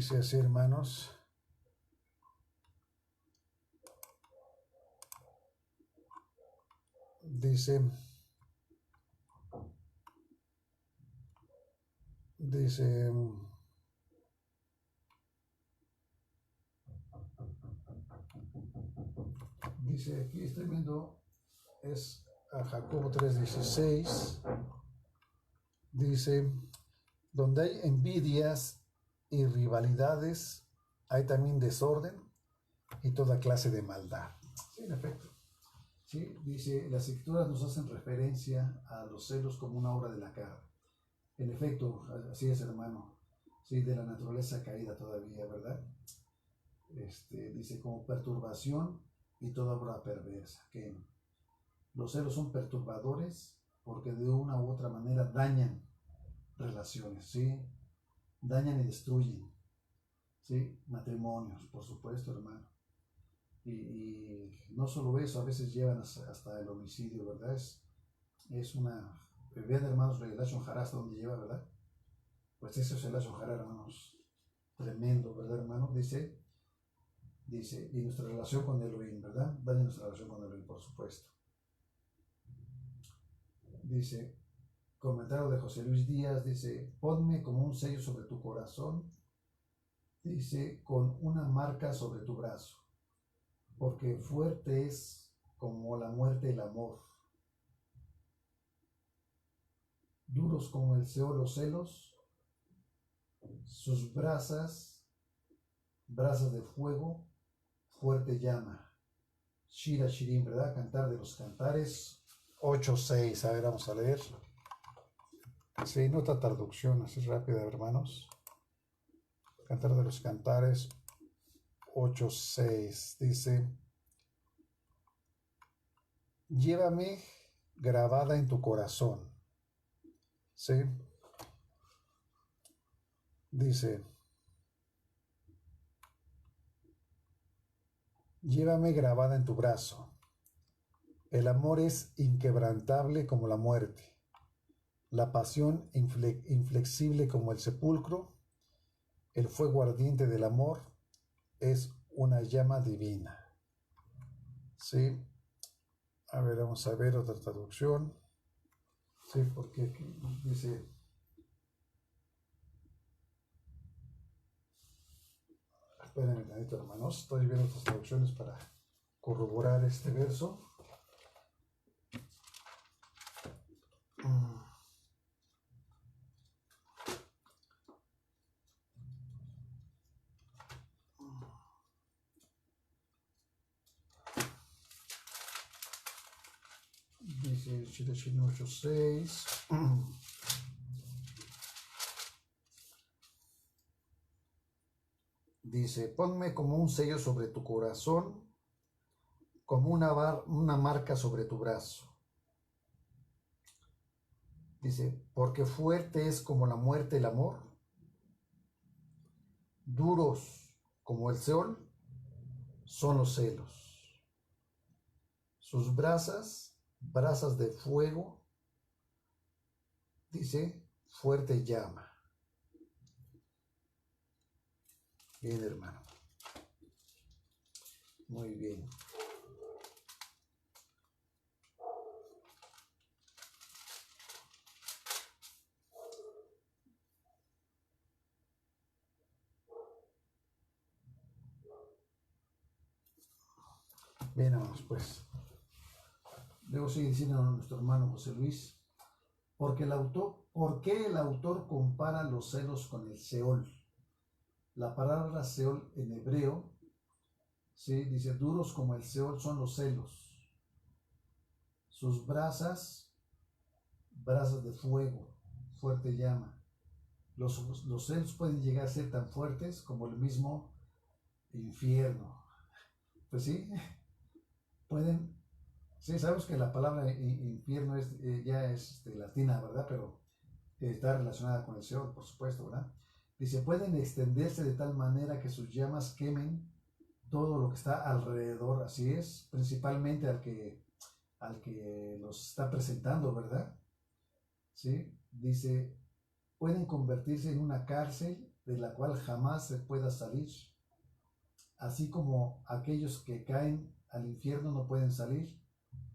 dice así, hermanos. Dice, aquí estoy viendo, es a Jacobo 3:16, dice, donde hay envidias y rivalidades, hay también desorden y toda clase de maldad. Sí, en efecto. Sí, dice, las escrituras nos hacen referencia a los celos como una obra de la carne. En efecto, así es, hermano. Sí, de la naturaleza caída todavía, ¿verdad? Dice, como perturbación y toda obra perversa. Que los celos son perturbadores porque de una u otra manera dañan relaciones, ¿sí? Dañan y destruyen, ¿sí? Matrimonios, por supuesto, hermano. Y no solo eso, a veces llevan hasta el homicidio, ¿verdad? Es una... Vean, hermanos, el Lashon Hara hasta donde lleva, ¿verdad? Pues eso es el Lashon Hara, hermanos. Tremendo, ¿verdad, hermano? Dice, y nuestra relación con Elohim, ¿verdad? Daña nuestra relación con Elohim, por supuesto. Dice, comentario de José Luis Díaz, dice, ponme como un sello sobre tu corazón, dice, con una marca sobre tu brazo, porque fuerte es como la muerte el amor, duros como el Seol los celos, sus brasas de fuego, fuerte llama. Shira Shirim, ¿verdad? Cantar de los Cantares 8:6. A ver, vamos a leer. Sí, nota traducción, así rápida, hermanos. Cantar de los Cantares 8:6. Dice, llévame grabada en tu corazón. ¿Sí? Dice, llévame grabada en tu brazo. El amor es inquebrantable como la muerte, la pasión inflexible como el sepulcro, el fuego ardiente del amor es una llama divina. ¿Sí? A ver, vamos a ver otra traducción. Sí, porque aquí dice, espérenme tantito, hermanos, estoy viendo otras traducciones para corroborar este verso. Dice Shirachin 8:6. Dice, ponme como un sello sobre tu corazón, como una marca sobre tu brazo. Dice, porque fuerte es como la muerte el amor, duros como el Seol, son los celos. Sus brasas, brasas de fuego, dice, fuerte llama. Bien, hermano. Muy bien. Bien, hermanos, pues. Luego sigue diciendo nuestro hermano José Luis, ¿por qué el autor compara los celos con el Seol? La palabra Seol en hebreo, ¿sí? Dice, duros como el Seol son los celos. Sus brasas, brasas de fuego, fuerte llama. Los celos pueden llegar a ser tan fuertes como el mismo infierno. Pues sí, pueden. Sí, sabemos que la palabra infierno ya es latina, ¿verdad? Pero está relacionada con el Seol, por supuesto, ¿verdad? Dice, pueden extenderse de tal manera que sus llamas quemen todo lo que está alrededor, así es, principalmente al que los está presentando, ¿verdad? ¿Sí? Dice, pueden convertirse en una cárcel de la cual jamás se pueda salir, así como aquellos que caen al infierno no pueden salir,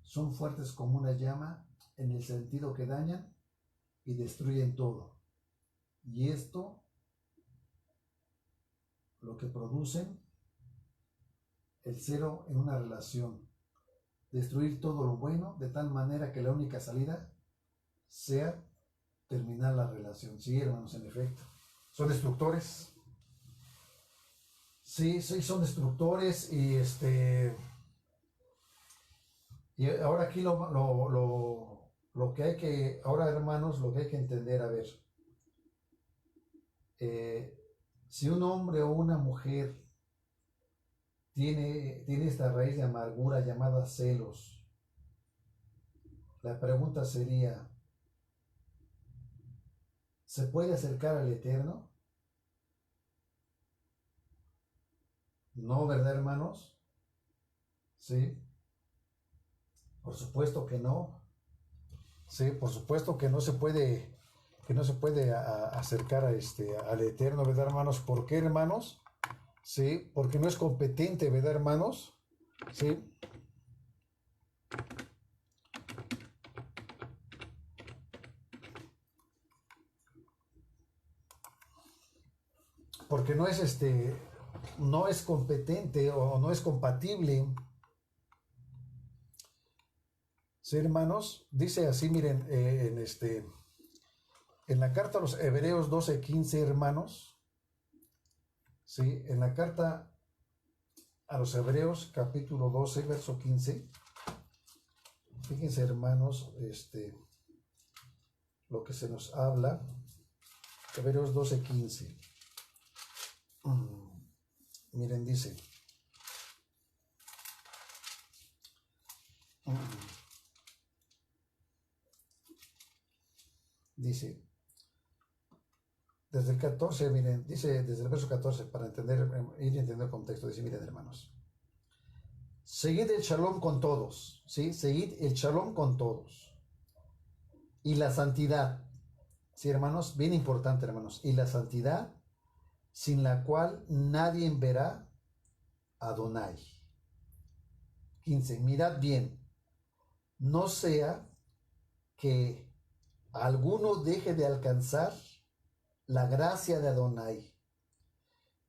son fuertes como una llama en el sentido que dañan y destruyen todo. Y esto, lo que producen, el cero en una relación, destruir todo lo bueno de tal manera que la única salida sea terminar la relación. Sí, hermanos, en efecto. Son destructores. Sí, sí, son destructores y ahora aquí lo que hay que, ahora hermanos, lo que hay que entender, a ver, si un hombre o una mujer tiene esta raíz de amargura llamada celos, la pregunta sería, ¿se puede acercar al Eterno? No, ¿verdad, hermanos? Sí, por supuesto que no. Sí, por supuesto que no se puede, acercar al Eterno, ¿verdad, hermanos? ¿Por qué, hermanos? Sí, porque no es competente, ¿verdad, hermanos? Sí. Porque no es competente o no es compatible. Sí, hermanos, dice así, miren, en la carta a los Hebreos 12:15, hermanos, sí, en la carta a los Hebreos, capítulo 12, verso 15, fíjense, hermanos, lo que se nos habla, Hebreos 12:15. Miren, dice, dice, desde el 14, miren, dice desde el verso 14, para ir entendiendo el contexto, dice, miren, hermanos, seguid el shalom con todos, ¿sí? Seguid el shalom con todos. Y la santidad, ¿sí, hermanos? Bien importante, hermanos. Y la santidad, sin la cual nadie verá a Adonai. 15. Mirad bien, no sea que alguno deje de alcanzar la gracia de Adonai,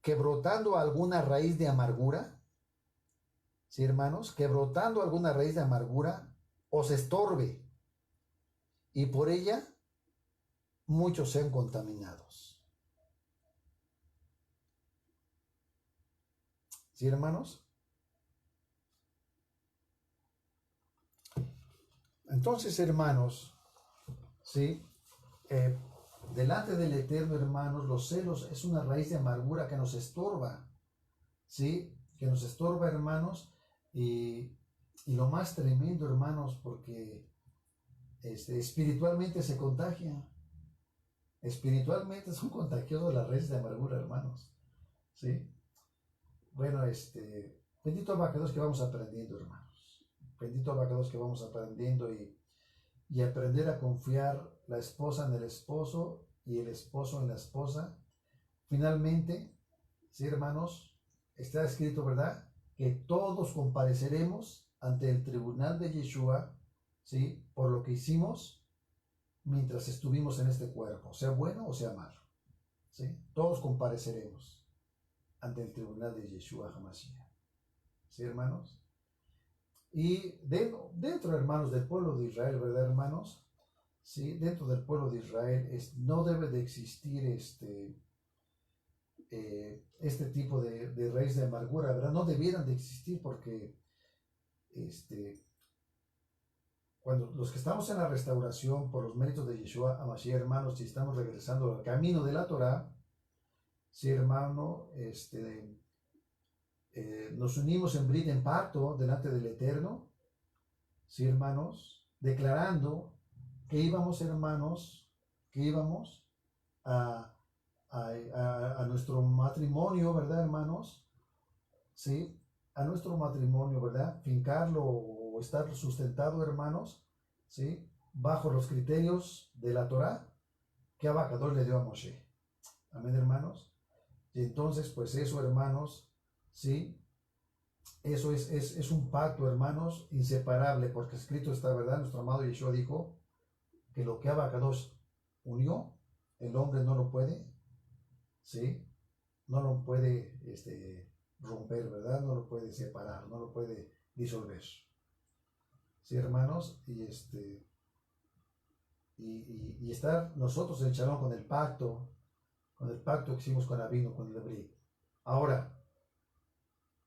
que brotando alguna raíz de amargura, ¿sí, hermanos? Que brotando alguna raíz de amargura os estorbe, y por ella muchos sean contaminados. ¿Sí, hermanos? Entonces, hermanos, ¿sí? Delante del Eterno, hermanos, los celos es una raíz de amargura que nos estorba, ¿sí? Que nos estorba, hermanos, y lo más tremendo, hermanos, porque espiritualmente se contagia. Espiritualmente son contagiosos las raíces de amargura, hermanos, ¿sí? Bueno, Bendito abacados que vamos aprendiendo, hermanos. Bendito abacados que vamos aprendiendo y aprender a confiar la esposa en el esposo y el esposo en la esposa. Finalmente, sí, hermanos, está escrito, ¿verdad? Que todos compareceremos ante el tribunal de Yeshua, ¿sí? Por lo que hicimos mientras estuvimos en este cuerpo, sea bueno o sea malo, ¿sí? Todos compareceremos ante el tribunal de Yeshua HaMashiach, ¿sí, hermanos? Y dentro, hermanos, del pueblo de Israel, ¿verdad, hermanos? Sí, dentro del pueblo de Israel no debe de existir este tipo de raíz de amargura, ¿verdad? No debieran de existir porque cuando los que estamos en la restauración por los méritos de Yeshua HaMashiach, hermanos, y estamos regresando al camino de la Torah, sí, hermano, nos unimos en brit, en pacto, delante del Eterno, sí, hermanos, declarando que íbamos, hermanos, que íbamos a nuestro matrimonio, ¿verdad, hermanos? Sí, a nuestro matrimonio, ¿verdad? Fincarlo o estar sustentado, hermanos, ¿sí? Bajo los criterios de la Torah que Abacador le dio a Moshe. Amén, hermanos. Y entonces, pues eso, hermanos, ¿sí? Eso es un pacto, hermanos, inseparable, porque escrito está, ¿verdad? Nuestro amado Yeshua dijo que lo que Abacados unió, el hombre no lo puede, ¿sí? No lo puede romper, ¿verdad? No lo puede separar, no lo puede disolver. ¿Sí, hermanos? Y estar nosotros en Shalom con el pacto que hicimos con Abino, con el Brit. Ahora,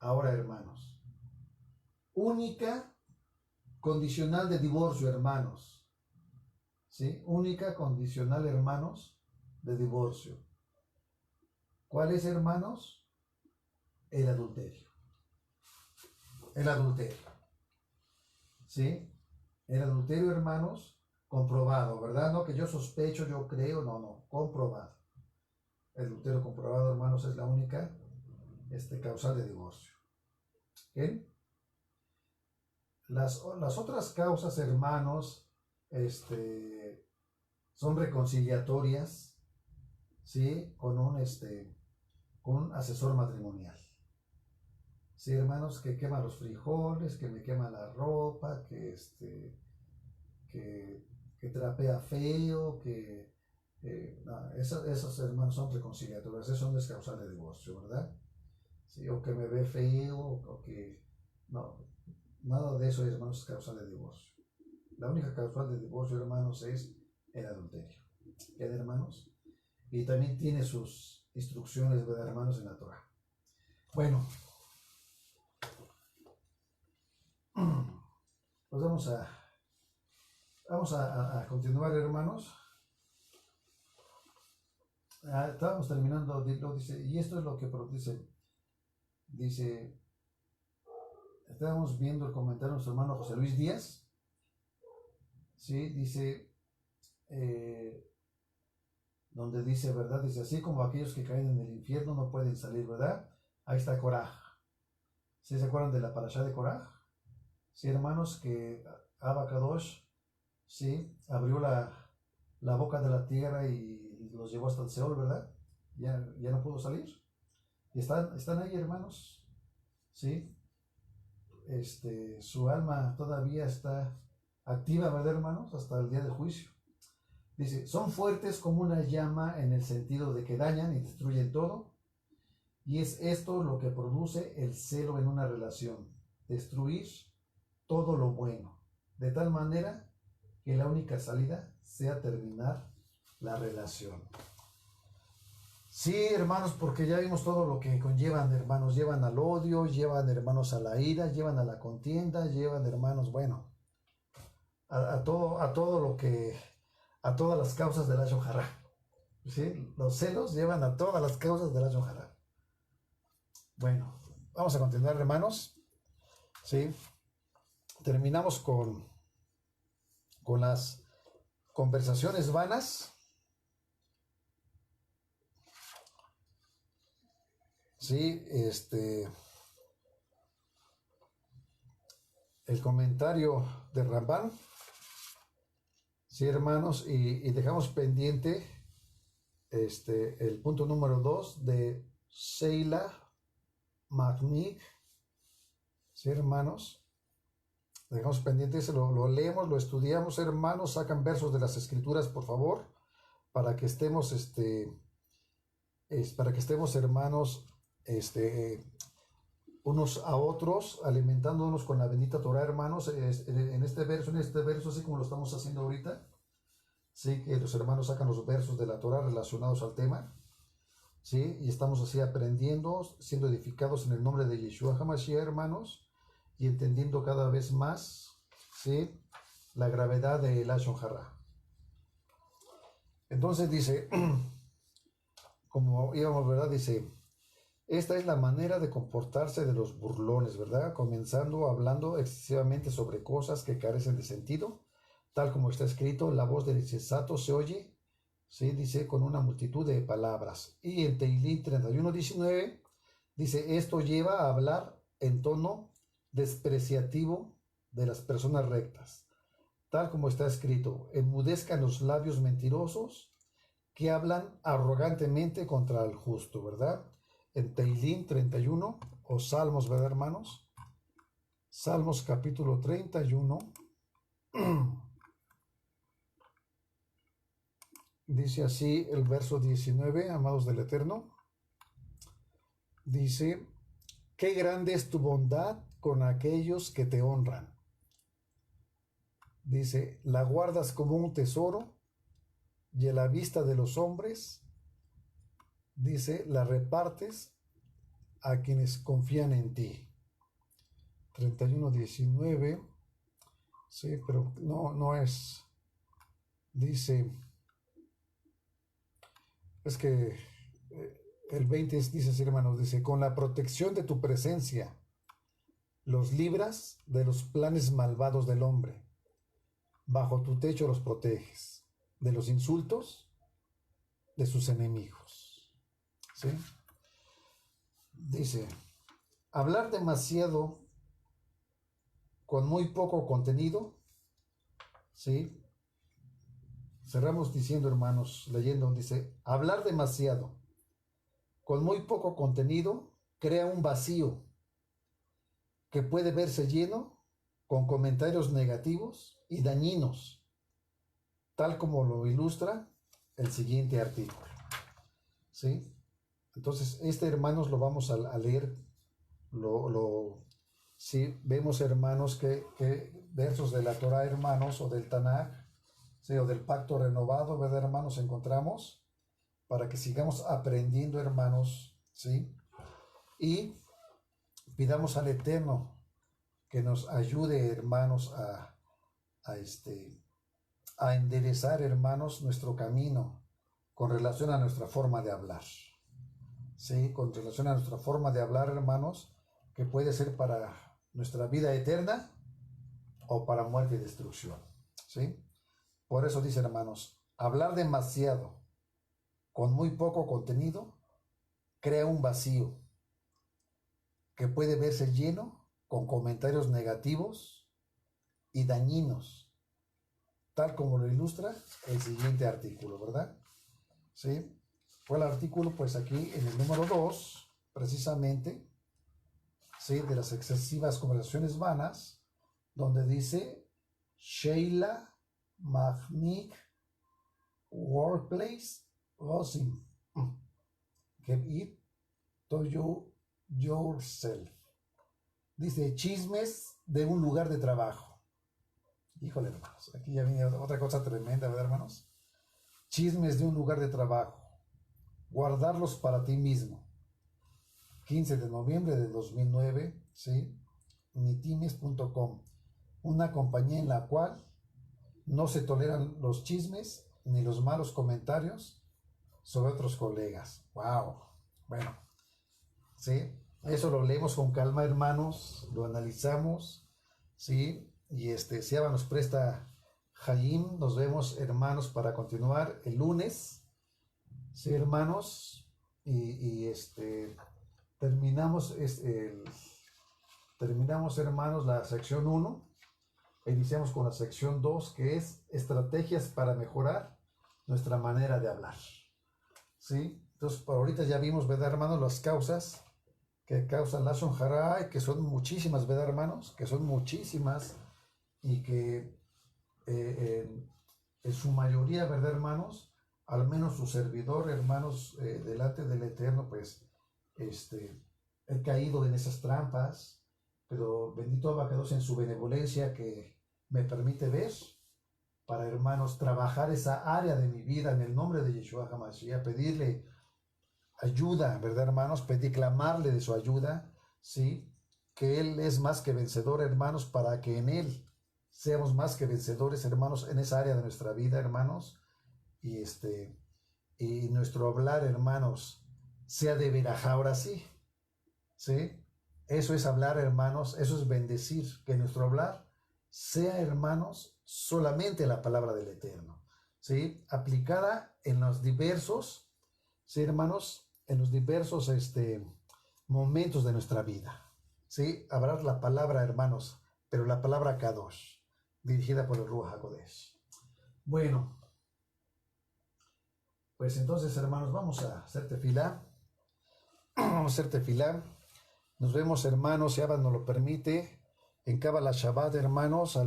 hermanos, única condicional de divorcio, hermanos. ¿Sí? Única condicional, hermanos, de divorcio. ¿Cuál es, hermanos? El adulterio. El adulterio. ¿Sí? El adulterio, hermanos, comprobado, ¿verdad? No que yo sospecho, yo creo, no, comprobado. El adulterio comprobado, hermanos, es la única causal de divorcio. ¿Bien? Las otras causas, hermanos, son reconciliatorias, ¿sí? Con un asesor matrimonial. Sí, hermanos, que quema los frijoles, que me quema la ropa, que trapea feo, no, esos hermanos son reconciliatorias, eso no es causal de divorcio, ¿verdad? Sí, o que me ve feo, o que no, nada de eso, hermanos, es causal de divorcio. La única causal de divorcio, hermanos, es el adulterio. ¿Qué, hermanos? Y también tiene sus instrucciones, ¿verdad, hermanos, en la Torah? Bueno, pues vamos a continuar, hermanos. Estábamos terminando, dice, y esto es lo que dice, estábamos viendo el comentario de nuestro hermano José Luis Díaz, ¿sí? Dice, donde dice, ¿verdad? Dice, así como aquellos que caen en el infierno no pueden salir, ¿verdad? Ahí está Korah. ¿Sí se acuerdan de la parashá de Korah? Sí, hermanos, que Abacadosh, sí, abrió la boca de la tierra y los llevó hasta el Seol, ¿verdad? Ya no pudo salir. Y están ahí, hermanos, ¿sí? Su alma todavía está activa, ¿verdad, hermanos? Hasta el día del juicio. Dice, son fuertes como una llama en el sentido de que dañan y destruyen todo. Y es esto lo que produce el celo en una relación. Destruir todo lo bueno. De tal manera que la única salida sea terminar la relación. Sí, hermanos, porque ya vimos todo lo que conllevan, hermanos. Llevan al odio, llevan, hermanos, a la ira, llevan a la contienda, llevan, hermanos, bueno, a todo lo que, a todas las causas de la Yohará. ¿Sí? Los celos llevan a todas las causas de la Yohará. Bueno, vamos a continuar, hermanos. ¿Sí? Terminamos con las conversaciones vanas. Sí, el comentario de Ramban, sí, hermanos, y dejamos pendiente el punto número 2 de Sheila Magnig, sí, hermanos, dejamos pendiente ese, lo leemos, lo estudiamos, hermanos, sacan versos de las escrituras, por favor, para que estemos, hermanos, unos a otros, alimentándonos con la bendita Torah, hermanos, en este verso, así como lo estamos haciendo ahorita, sí, que los hermanos sacan los versos de la Torah relacionados al tema, sí, y estamos así aprendiendo, siendo edificados en el nombre de Yeshua HaMashiach, hermanos, y entendiendo cada vez más, sí, la gravedad de Lashon Hara. Entonces dice, como íbamos, ¿verdad? Dice, esta es la manera de comportarse de los burlones, ¿verdad? Comenzando hablando excesivamente sobre cosas que carecen de sentido, tal como está escrito, la voz del insensato se oye, ¿sí? Dice, con una multitud de palabras. Y en Teilín 31:19 dice, esto lleva a hablar en tono despreciativo de las personas rectas, tal como está escrito, enmudezcan los labios mentirosos que hablan arrogantemente contra el justo, ¿verdad? En Teilín 31, o Salmos, ¿verdad, hermanos? Salmos capítulo 31, dice así el verso 19, amados del Eterno, dice, qué grande es tu bondad con aquellos que te honran. Dice, la guardas como un tesoro y a la vista de los hombres, dice, la repartes a quienes confían en ti. 31:19, sí, pero no es, dice, es que el 20 dice así, hermanos, dice, con la protección de tu presencia, los libras de los planes malvados del hombre, bajo tu techo los proteges, de los insultos de sus enemigos, ¿sí? Dice, hablar demasiado con muy poco contenido, ¿sí? Cerramos diciendo, hermanos, leyendo, dice, hablar demasiado con muy poco contenido crea un vacío que puede verse lleno con comentarios negativos y dañinos, tal como lo ilustra el siguiente artículo, ¿sí? Entonces, hermanos, lo vamos a leer, sí, vemos, hermanos, que versos de la Torah, hermanos, o del Tanaj, ¿sí? O del pacto renovado, ¿verdad, hermanos? Encontramos para que sigamos aprendiendo, hermanos, ¿sí? Y pidamos al Eterno que nos ayude, hermanos, a enderezar, hermanos, nuestro camino con relación a nuestra forma de hablar, ¿sí? Con relación a nuestra forma de hablar, hermanos, que puede ser para nuestra vida eterna o para muerte y destrucción, ¿sí? Por eso dice, hermanos, hablar demasiado con muy poco contenido crea un vacío que puede verse lleno con comentarios negativos y dañinos, tal como lo ilustra el siguiente artículo, ¿verdad? ¿Sí? Fue el artículo, pues aquí en el número 2, precisamente, ¿sí? De las excesivas conversaciones vanas, donde dice Sheila Magnik Workplace Rosin Give it to you yourself. Dice chismes de un lugar de trabajo. Híjole, hermanos, aquí ya viene otra cosa tremenda, ¿verdad, hermanos? Chismes de un lugar de trabajo. Guardarlos para ti mismo. 15 de noviembre de 2009, ¿sí? Nitimes.com. Una compañía en la cual no se toleran los chismes ni los malos comentarios sobre otros colegas. ¡Wow! Bueno, ¿sí? Eso lo leemos con calma, hermanos, lo analizamos, ¿sí? Y si Abba nos presta Hayim, nos vemos, hermanos, para continuar el lunes, ¿sí, hermanos? Y terminamos terminamos, hermanos, la sección 1. Iniciamos con la sección 2, que es estrategias para mejorar nuestra manera de hablar. ¿Sí? Entonces, por ahorita ya vimos, ¿verdad, hermanos? Las causas que causan Lashon Hara, que son muchísimas, ¿verdad, hermanos? Que son muchísimas y que en su mayoría, ¿verdad, hermanos? Al menos su servidor, hermanos, delante del Eterno, pues, he caído en esas trampas, pero bendito Abacados en su benevolencia que me permite ver para, hermanos, trabajar esa área de mi vida en el nombre de Yeshua HaMashiach, pedirle ayuda, ¿verdad, hermanos? Pedir, clamarle de su ayuda, ¿sí? Que Él es más que vencedor, hermanos, para que en Él seamos más que vencedores, hermanos, en esa área de nuestra vida, hermanos, y y nuestro hablar, hermanos, sea de verajá, ahora sí, ¿sí? Eso es hablar, hermanos, eso es bendecir, que nuestro hablar sea, hermanos, solamente la palabra del Eterno, ¿sí? Aplicada en los diversos, ¿sí, hermanos? En los diversos momentos de nuestra vida, ¿sí? Hablar la palabra, hermanos, pero la palabra Kadosh, dirigida por el Ruach HaKodesh. Bueno, pues entonces, hermanos, vamos a hacer tefilá. Vamos a hacer tefilá. Nos vemos, hermanos, si Abba nos lo permite, en Kabbalah Shabbat, hermanos,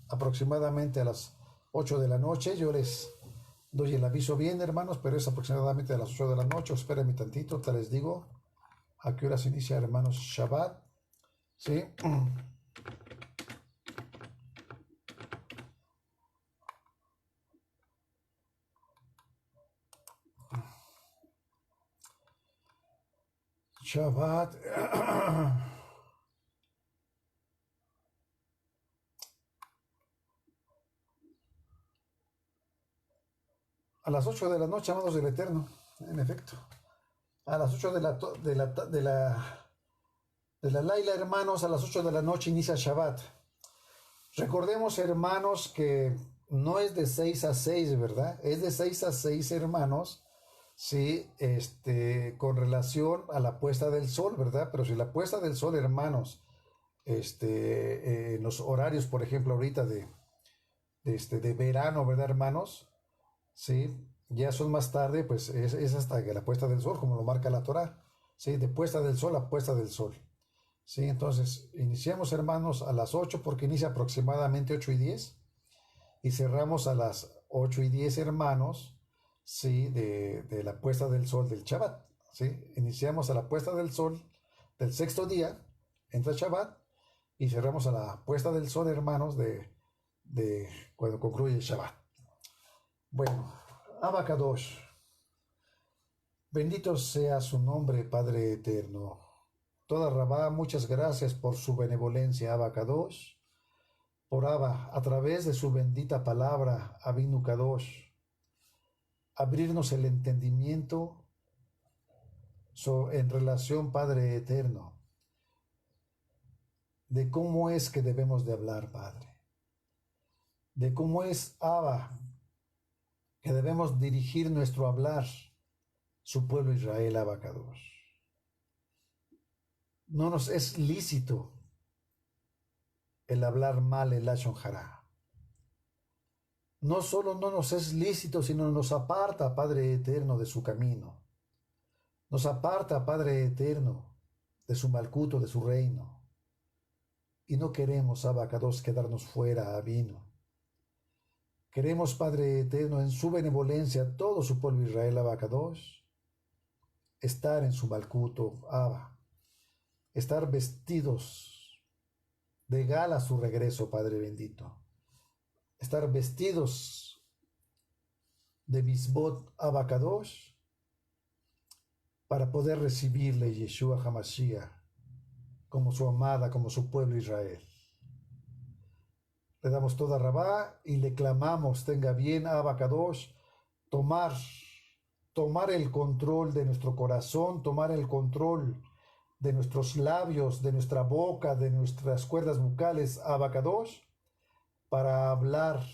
aproximadamente a las 8 de la noche. Yo les doy el aviso bien, hermanos, pero es aproximadamente a las 8 de la noche. Espérenme tantito, te les digo a qué hora se inicia, hermanos, Shabbat. ¿Sí? Shabbat. A las 8 de la noche, amados del Eterno, en efecto. A las 8 de la Laila, hermanos, a las 8 de la noche inicia Shabbat. Recordemos, hermanos, que no es de 6 a 6, ¿verdad? Es de 6 a 6, hermanos, sí, con relación a la puesta del sol, ¿verdad? Pero si la puesta del sol, hermanos, en los horarios, por ejemplo, ahorita de verano, ¿verdad, hermanos? Sí, ya son más tarde, pues es hasta que la puesta del sol, como lo marca la Torá, sí, de puesta del sol a puesta del sol. Sí, entonces iniciamos, hermanos, a las 8 porque inicia aproximadamente 8:10 y cerramos a las 8:10, hermanos, sí, de la puesta del sol del Shabbat. Sí, iniciamos a la puesta del sol del sexto día, entra Shabbat, y cerramos a la puesta del sol, hermanos, de cuando concluye el Shabbat. Bueno, Abacadosh, bendito sea su nombre, Padre eterno. Toda Rabá, muchas gracias por su benevolencia, Abacadosh, por Abba, a través de su bendita palabra, Abinu Kadosh, abrirnos el entendimiento en relación, Padre eterno, de cómo es que debemos de hablar, Padre, de cómo es, Abba, que debemos dirigir nuestro hablar, su pueblo Israel, Abacadosh. No nos es lícito el hablar mal el Lashon Hara. No solo no nos es lícito, sino nos aparta, Padre eterno, de su camino. Nos aparta, Padre eterno, de su malcuto, de su reino. Y no queremos, Abacados, quedarnos fuera, Abino. Queremos, Padre eterno, en su benevolencia, todo su pueblo Israel, Abacados, estar en su malcuto, Abba. Estar vestidos de gala a su regreso, Padre bendito. Estar vestidos de Misbot Abacadosh para poder recibirle Yeshua HaMashiach como su amada, como su pueblo Israel. Le damos toda Rabá y le clamamos, tenga bien Abacadosh, tomar el control de nuestro corazón, tomar el control de nuestros labios, de nuestra boca, de nuestras cuerdas bucales, Abacadosh, para hablar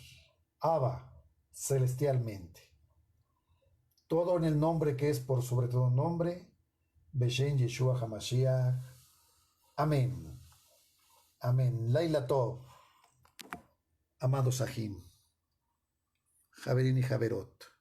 Abba celestialmente. Todo en el nombre que es por sobre todo nombre, Beshen Yeshua HaMashiach. Amén. Amén. Laila Tov, amados Sahim, Javerín y Javerot.